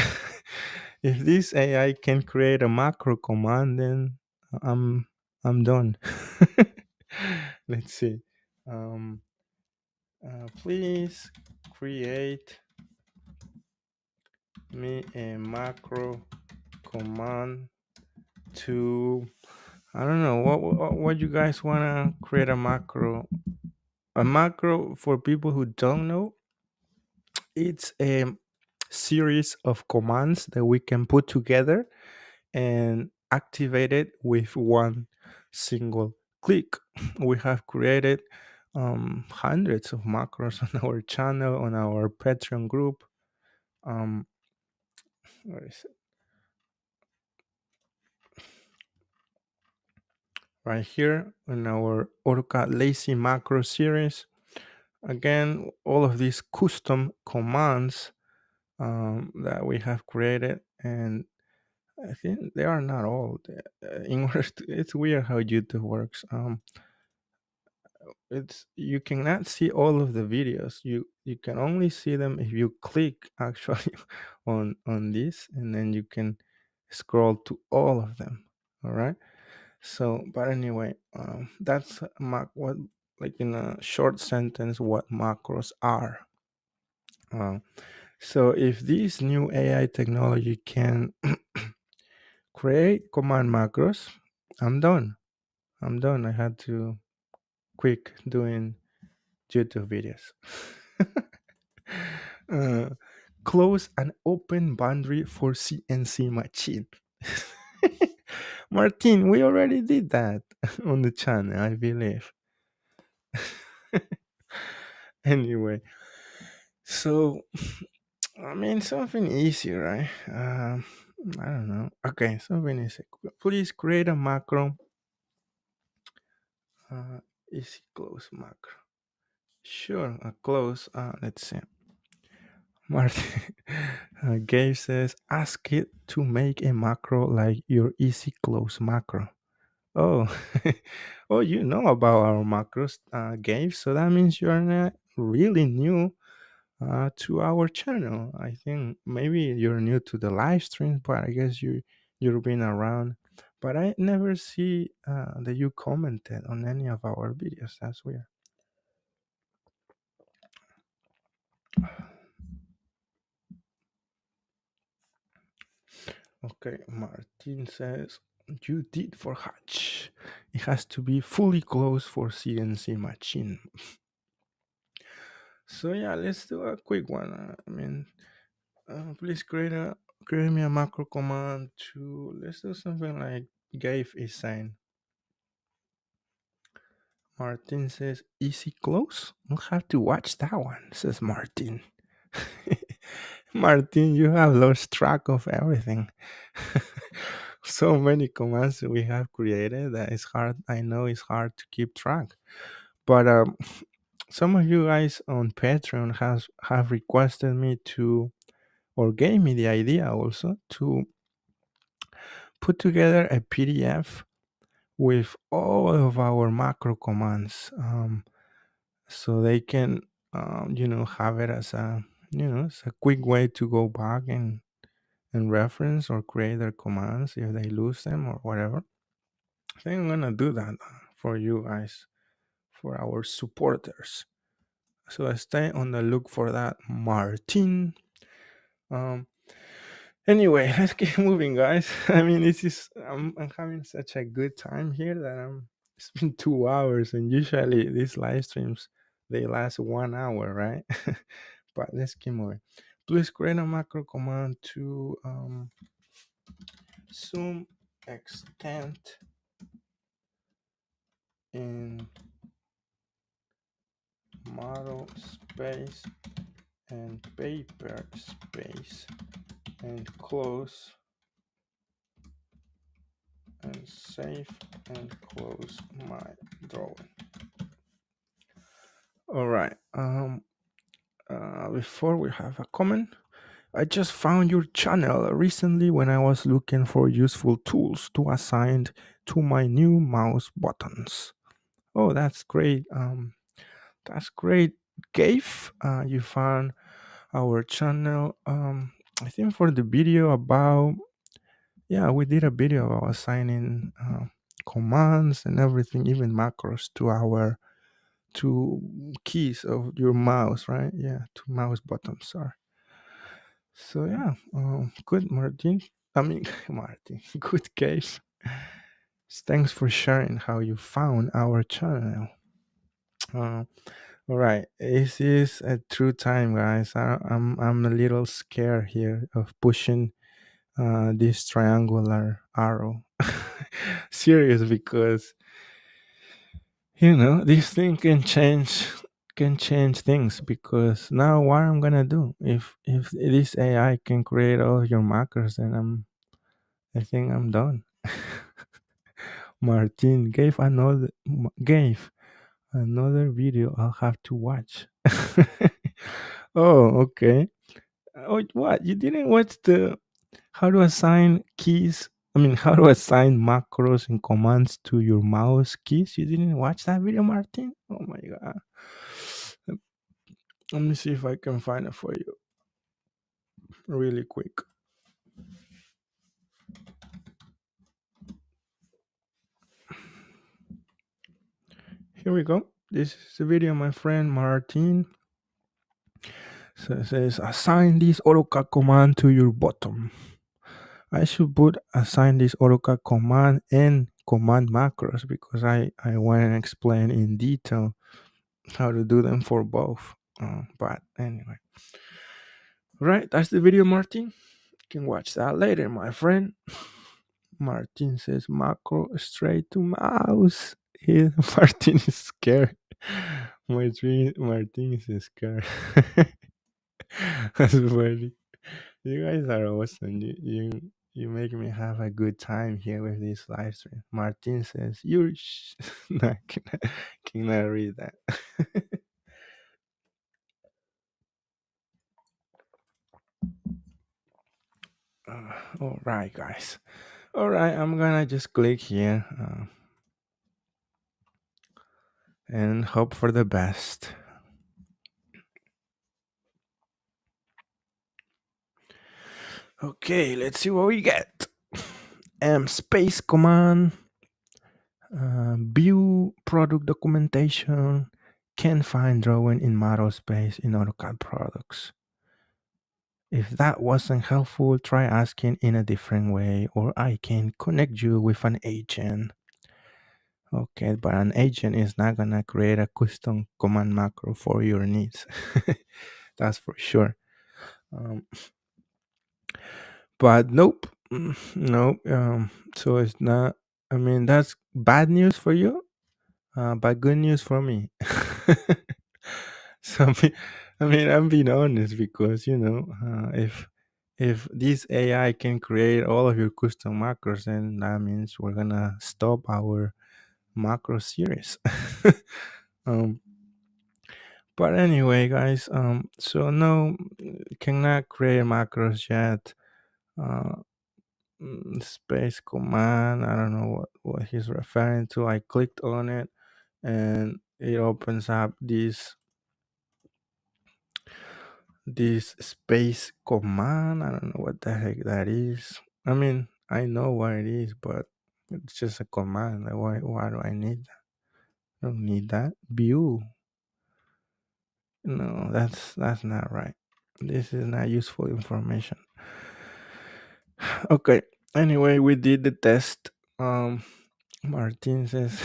if this AI can create a macro command, then I'm I'm done. Let's see. Um, please create me a macro command to, I don't know what you guys wanna create a macro. A macro, for people who don't know, it's a series of commands that we can put together and activate it with one single click. We have created hundreds of macros on our channel, on our Patreon group. Um, where is it? Right here in our AutoCAD Lazy Macro series. Again, all of these custom commands that we have created, and I think they are not all. In order it's weird how YouTube works. It's you cannot see all of the videos. You can only see them if you click actually on this, and then you can scroll to all of them. All right. So, but anyway, that's what, like in a short sentence, what macros are. Uh, so if this new AI technology can create command macros, I'm done. I'm done. I had to quick doing YouTube videos. uh, close an open boundary for CNC machine. Martin, we already did that on the channel, I believe. Anyway, so I mean something easy, right? I don't know. Okay, something easy. Please create a macro. Easy close macro. Sure, a close. Let's see. Martin Gabe says, ask it to make a macro like your easy close macro. Oh, oh, you know about our macros, Gabe. So that means you are not really new to our channel. I think maybe you're new to the live stream, but I guess you've been around. But I never see that you commented on any of our videos. That's weird. Okay, Martin says, You did for hatch. It has to be fully closed for CNC machine. So yeah, let's do a quick one. Please create me a macro command to, let's do something like gave a sign. Martin says easy close. I'll have to watch that one, says Martin. Martin, you have lost track of everything. So many commands we have created that it's hard. I know it's hard to keep track. But some of you guys on Patreon have requested me to, or gave me the idea also to put together a PDF with all of our macro commands, so they can, have it as a, it's a quick way to go back and reference or create their commands if they lose them or whatever. I think I'm gonna do that for you guys, for our supporters. So stay on the look for that, Martin. Um, Anyway, let's keep moving, guys. I mean, I'm having such a good time here that it's been 2 hours, and usually these live streams they last 1 hour, right? But let's keep moving. Please create a macro command to zoom extent in model space and paper space and close and save and close my drawing. All right. Before we have a comment, I just found your channel recently when I was looking for useful tools to assign to my new mouse buttons. Oh, that's great. That's great, Gabe. You found our channel. I think for the video about, yeah, we did a video about assigning commands and everything, even macros to our two keys of your mouse, right? Yeah, two mouse buttons. Sorry. So yeah, good, Martin. I mean, Martin. Good case. Thanks for sharing how you found our channel. All right, this is a true time, guys. I'm a little scared here of pushing this triangular arrow. Serious, because this thing can change things, because now what I'm gonna do if this AI can create all your macros, then I think I'm done. Martin gave another video I'll have to watch. Oh, okay. Oh, what? You didn't watch the how to assign keys? I mean, how to assign macros and commands to your mouse keys? You didn't watch that video, Martin? Oh my god. Let me see if I can find it for you really quick. Here we go. This is the video, my friend Martin. So it says, assign this AutoCAD command to your bottom. I should put assign this AutoCAD command and command macros, because I want to explain in detail how to do them for both. But anyway, right, that's the video, Martin. You can watch that later, my friend. Martin says macro straight to mouse. Martin is scared. Martin is scared. That's funny. You guys are awesome. You make me have a good time here with this live stream. Martin says, no, cannot read that. All right, guys. All right, I'm gonna just click here and hope for the best. Okay, let's see what we get. Space command, view product documentation, can find drawing in model space in AutoCAD products. If that wasn't helpful, try asking in a different way, or I can connect you with an agent. Okay, but an agent is not gonna create a custom command macro for your needs. That's for sure. Um, but nope, nope. So it's not. I mean, that's bad news for you, but good news for me. So I'm being honest because if this AI can create all of your custom macros, then that means we're gonna stop our macro series. um, but anyway, guys, so no, cannot create macros yet. Uh, Space command. I don't know what he's referring to. I clicked on it, and it opens up this space command. I don't know what the heck that is. I mean, I know what it is, but it's just a command. Like, why do I need that? I don't need that. View. No, that's not right. This is not useful information. Okay. Anyway, we did the test. Martin says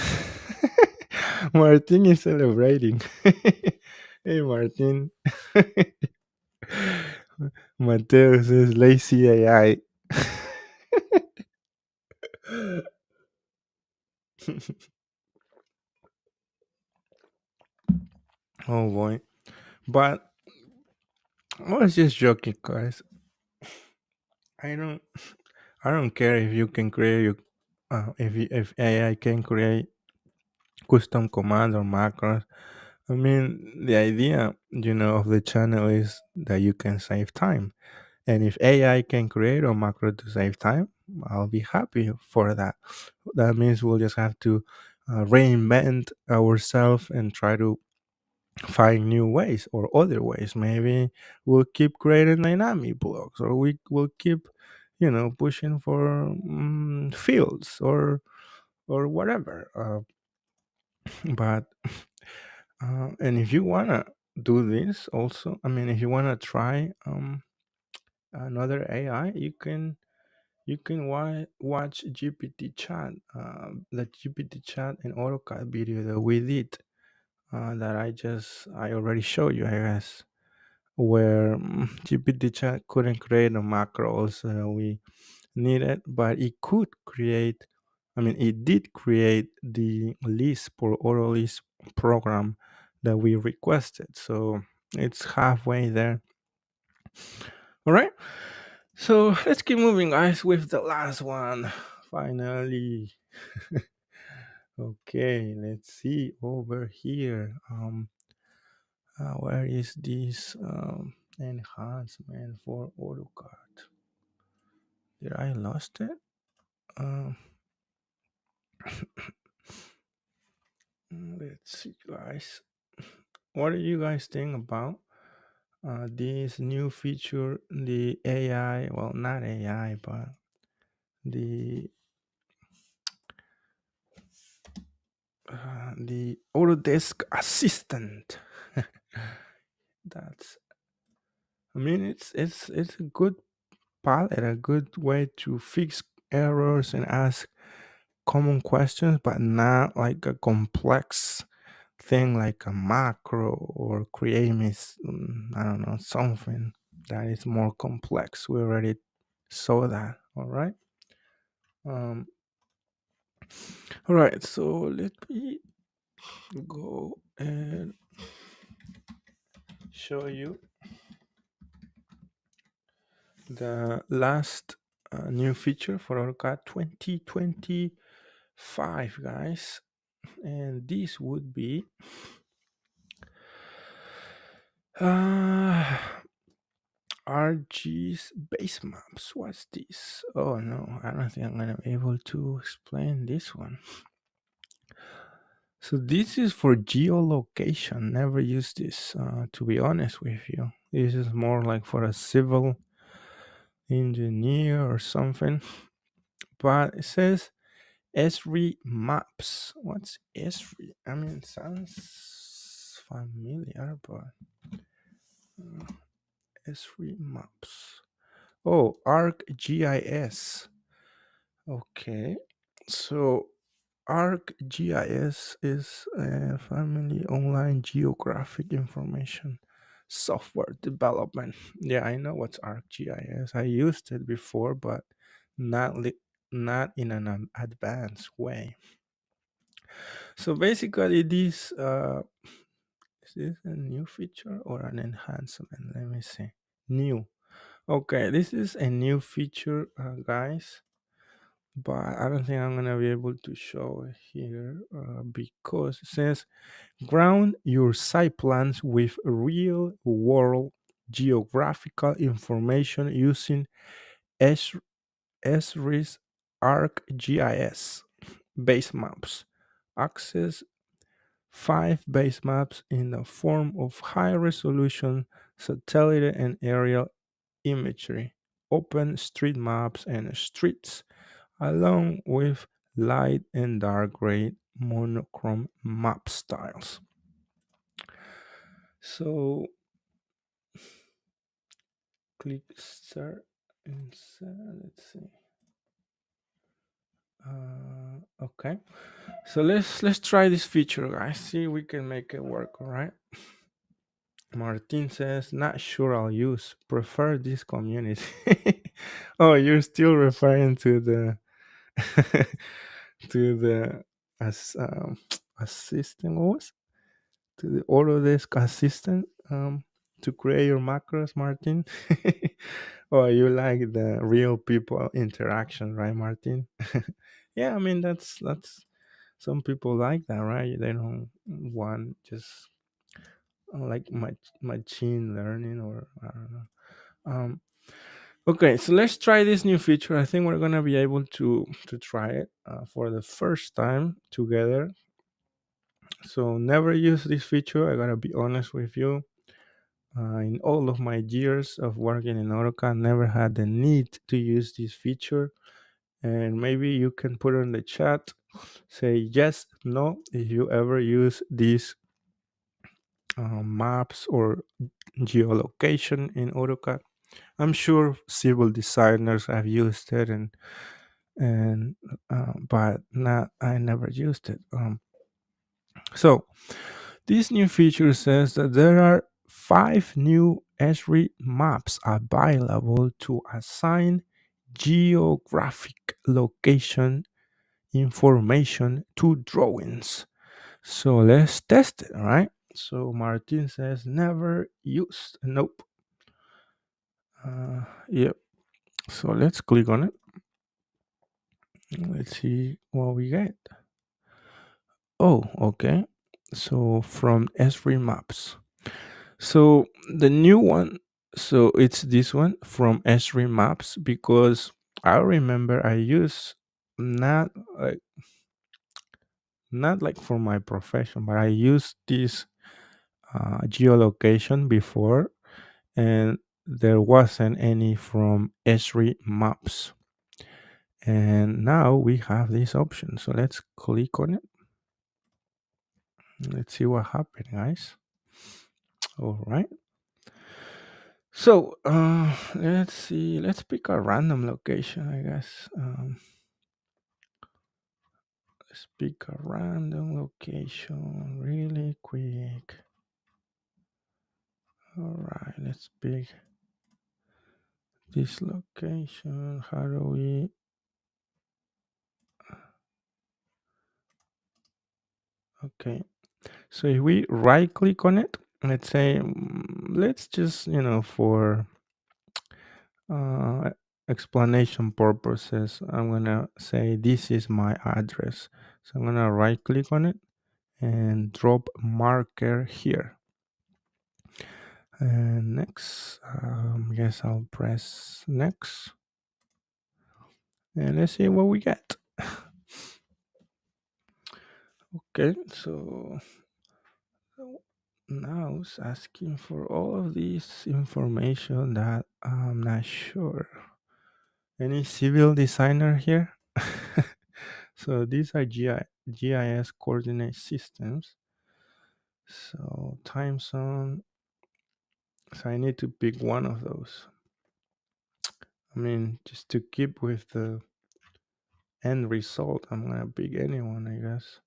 Martin is celebrating. Hey Martin. Mateo says lazy AI. Oh boy. But I was just joking, guys. I don't I don't care if you can create your if AI can create custom commands or macros. I mean, the idea, of the channel is that you can save time. And if AI can create a macro to save time, I'll be happy for that. That means we'll just have to reinvent ourselves and try to find new ways or other ways. Maybe we'll keep creating dynamic blocks, or we will keep, pushing for fields or whatever. But and if you wanna do this also, I mean, if you wanna try another AI, you can watch GPT chat, the GPT chat and AutoCAD video that we did, that I already showed you, I guess, where GPT chat couldn't create the macros we needed, but it could create. I mean, it did create the list for auto list program that we requested. So it's halfway there. All right. So let's keep moving, guys, with the last one. Finally. Okay, let's see over here. Where is this enhancement for AutoCAD? Did I lost it? Um, let's see, guys. What do you guys think about this new feature, the AI? Well, not AI, but the the Autodesk Assistant. That's. I mean, it's a good palette, a good way to fix errors and ask common questions, but not like a complex thing like a macro or creating I don't know, something that is more complex. We already saw that. Um all right, so let me go and show you the last new feature for AutoCAD 2025, guys. And this would be ArcGIS base maps. What's this? Oh no, I don't think I'm gonna be able to explain this one. So this is for geolocation. Never use this, to be honest with you. This is more like for a civil engineer or something. But it says S3 maps. What's S3? I mean, it sounds familiar, but S3 maps. Oh, ArcGIS. Okay. So ArcGIS is a family online geographic information software development. Yeah, I know what's ArcGIS. I used it before, but not not in an advanced way. So basically, this is this a new feature or an enhancement? Let me see. New. Okay, this is a new feature, guys, but I don't think I'm gonna be able to show it here because it says ground your site plans with real world geographical information using S- SRIS ArcGIS base maps. Access 5 base maps in the form of high resolution satellite and aerial imagery, open street maps and streets, along with light and dark gray monochrome map styles. So click start and let's see. Okay, so let's try this feature, guys. See if we can make it work. All right. Martin says, not sure I'll use. Prefer this community. Oh, you're still referring to the to the as assistant. What was to the Autodesk Assistant to create your macros, Martin? Oh, you like the real people interaction, right, Martin? Yeah, I mean that's some people like that, right? They don't want just like machine learning or I don't know. Okay, so let's try this new feature. I think we're gonna be able to try it for the first time together. So never use this feature. I gotta be honest with you. In all of my years of working in AutoCAD, never had the need to use this feature. And maybe you can put in the chat, say yes, no, if you ever use these maps or geolocation in AutoCAD. I'm sure civil designers have used it, and but not I never used it. So this new feature says that there are 5 new Esri maps available to assign geographic location information to drawings. So let's test it, all right? So Martin says never used. Nope. Yep. So let's click on it. Let's see what we get. Oh, okay. So from S3 Maps. So the new one, so it's this one from S3 Maps because I remember I use not like not like for my profession, but I used this geolocation before, and there wasn't any from S3 Maps. And now we have this option. So let's click on it. Let's see what happened, guys. All right. So let's see. Let's pick a random location, I guess. Let's pick a random location really quick. All right. Let's pick this location. How do we? Okay. So if we right click on it, let's say, let's just for uh, explanation purposes, I'm gonna say this is my address. So I'm gonna right click on it and drop marker here. And next, yes, I'll press next. And let's see what we get. Okay, so now it's asking for all of this information that I'm not sure. Any civil designer here? So these are GIS coordinate systems. So time zone, So I need to pick one of those. I mean, just to keep with the end result, I'm gonna pick anyone, I guess.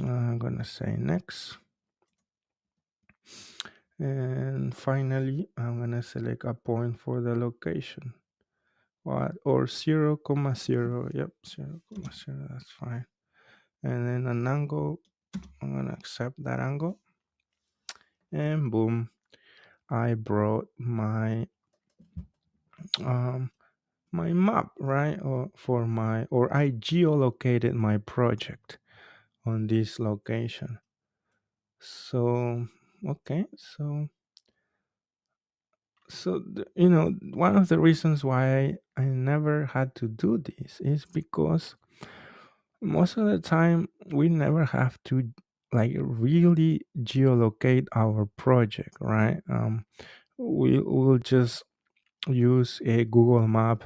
I'm gonna say next. And finally, I'm gonna select a point for the location. What? Or 0, comma 0. Yep, 0, comma 0. That's fine. And then an angle. I'm gonna accept that angle. And boom, I brought um my map, right? Or I geolocated my project on this location. So okay, one of the reasons why I never had to do this is because most of the time we never have to like really geolocate our project, right? We will just use a Google Map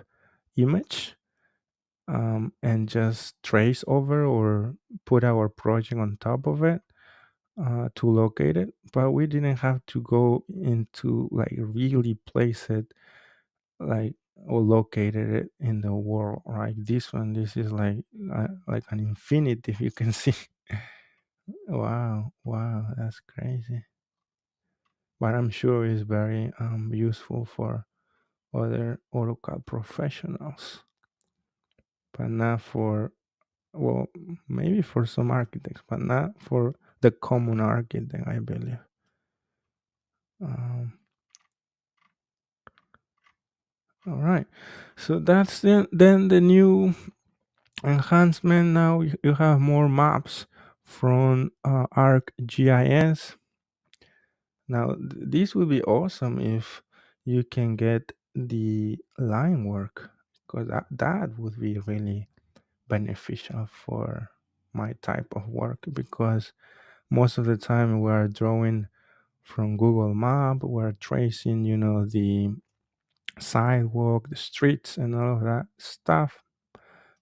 image, and just trace over or put our project on top of it, to locate it, but we didn't have to go into like really place it, like, or located it in the world, right? This is like an infinite, if you can see. Wow, that's crazy. But I'm sure it's very useful for other AutoCAD professionals, but not for, well, maybe for some architects, but not for the common architect, I believe. um, all right, so that's then the new enhancement. Now you have more maps from ArcGIS. Now this would be awesome if you can get the line work, because that would be really beneficial for my type of work, because most of the time we're drawing from Google Map, we're tracing, the sidewalk, the streets, and all of that stuff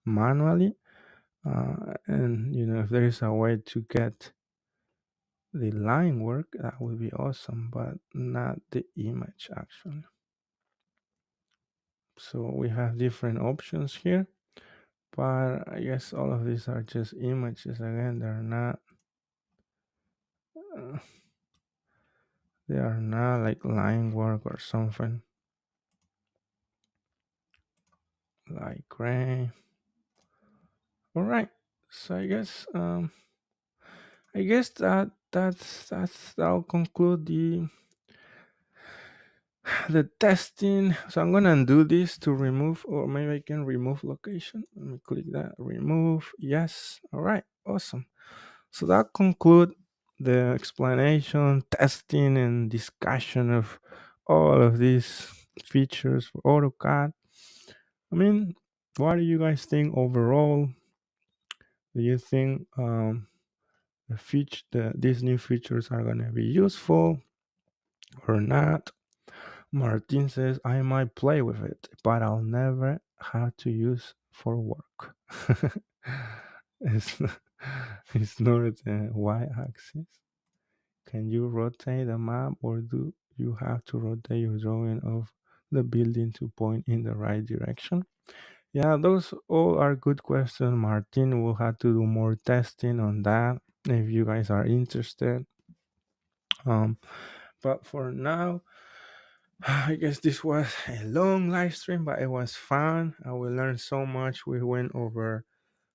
manually. And if there is a way to get the line work, that would be awesome, but not the image actually. So we have different options here, but I guess all of these are just images. Again, uh, they are not like line work or something like gray. All right, so I guess that'll conclude the testing. So I'm gonna undo this to remove, or maybe I can remove location. Let me click that, remove. Yes. All right, awesome. So that conclude the explanation, testing, and discussion of all of these features for AutoCAD. I mean, what do you guys think overall? Do you think these new features are gonna be useful or not? Martin says, I might play with it, but I'll never have to use for work. it's, it's not the y axis. Can you rotate the map, or do you have to rotate your drawing of the building to point in the right direction? Yeah, those all are good questions. Martin will have to do more testing on that if you guys are interested. But for now, I guess this was a long live stream, but it was fun. We learned so much. We went over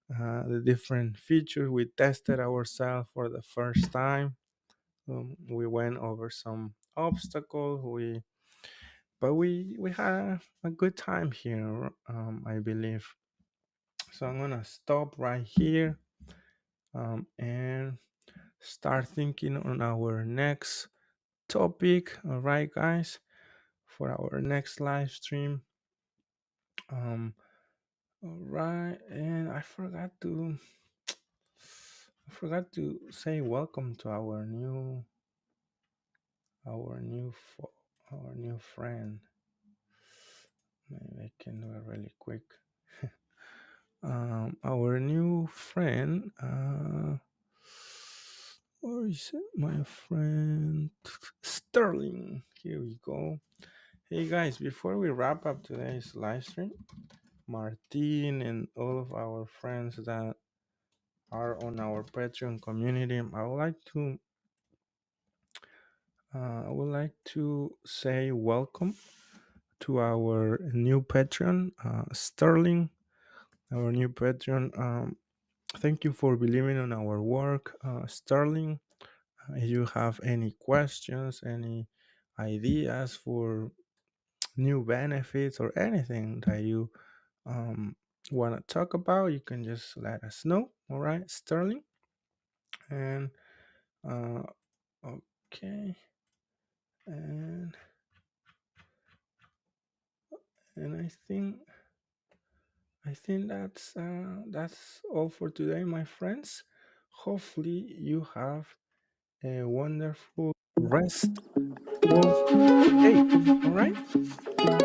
the different features. We tested ourselves for the first time. We went over some obstacles. We had a good time here. I believe. So I'm gonna stop right here, and start thinking on our next topic. All right, guys, for our next live stream. Um, all right, and I forgot to say welcome to our new friend. Maybe I can do it really quick. Our new friend. Where is it, my friend Sterling? Here we go. Hey guys, before we wrap up today's live stream, Martin and all of our friends that are on our Patreon community, I would like to say welcome to our new Patreon, Sterling, our new Patreon. Thank you for believing in our work, Sterling. If you have any questions, any ideas for new benefits or anything that you um, want to talk about, you can just let us know. All right, Sterling. And uh, okay, and and I think that's all for today, my friends. Hopefully, you have a wonderful rest of the day. All right.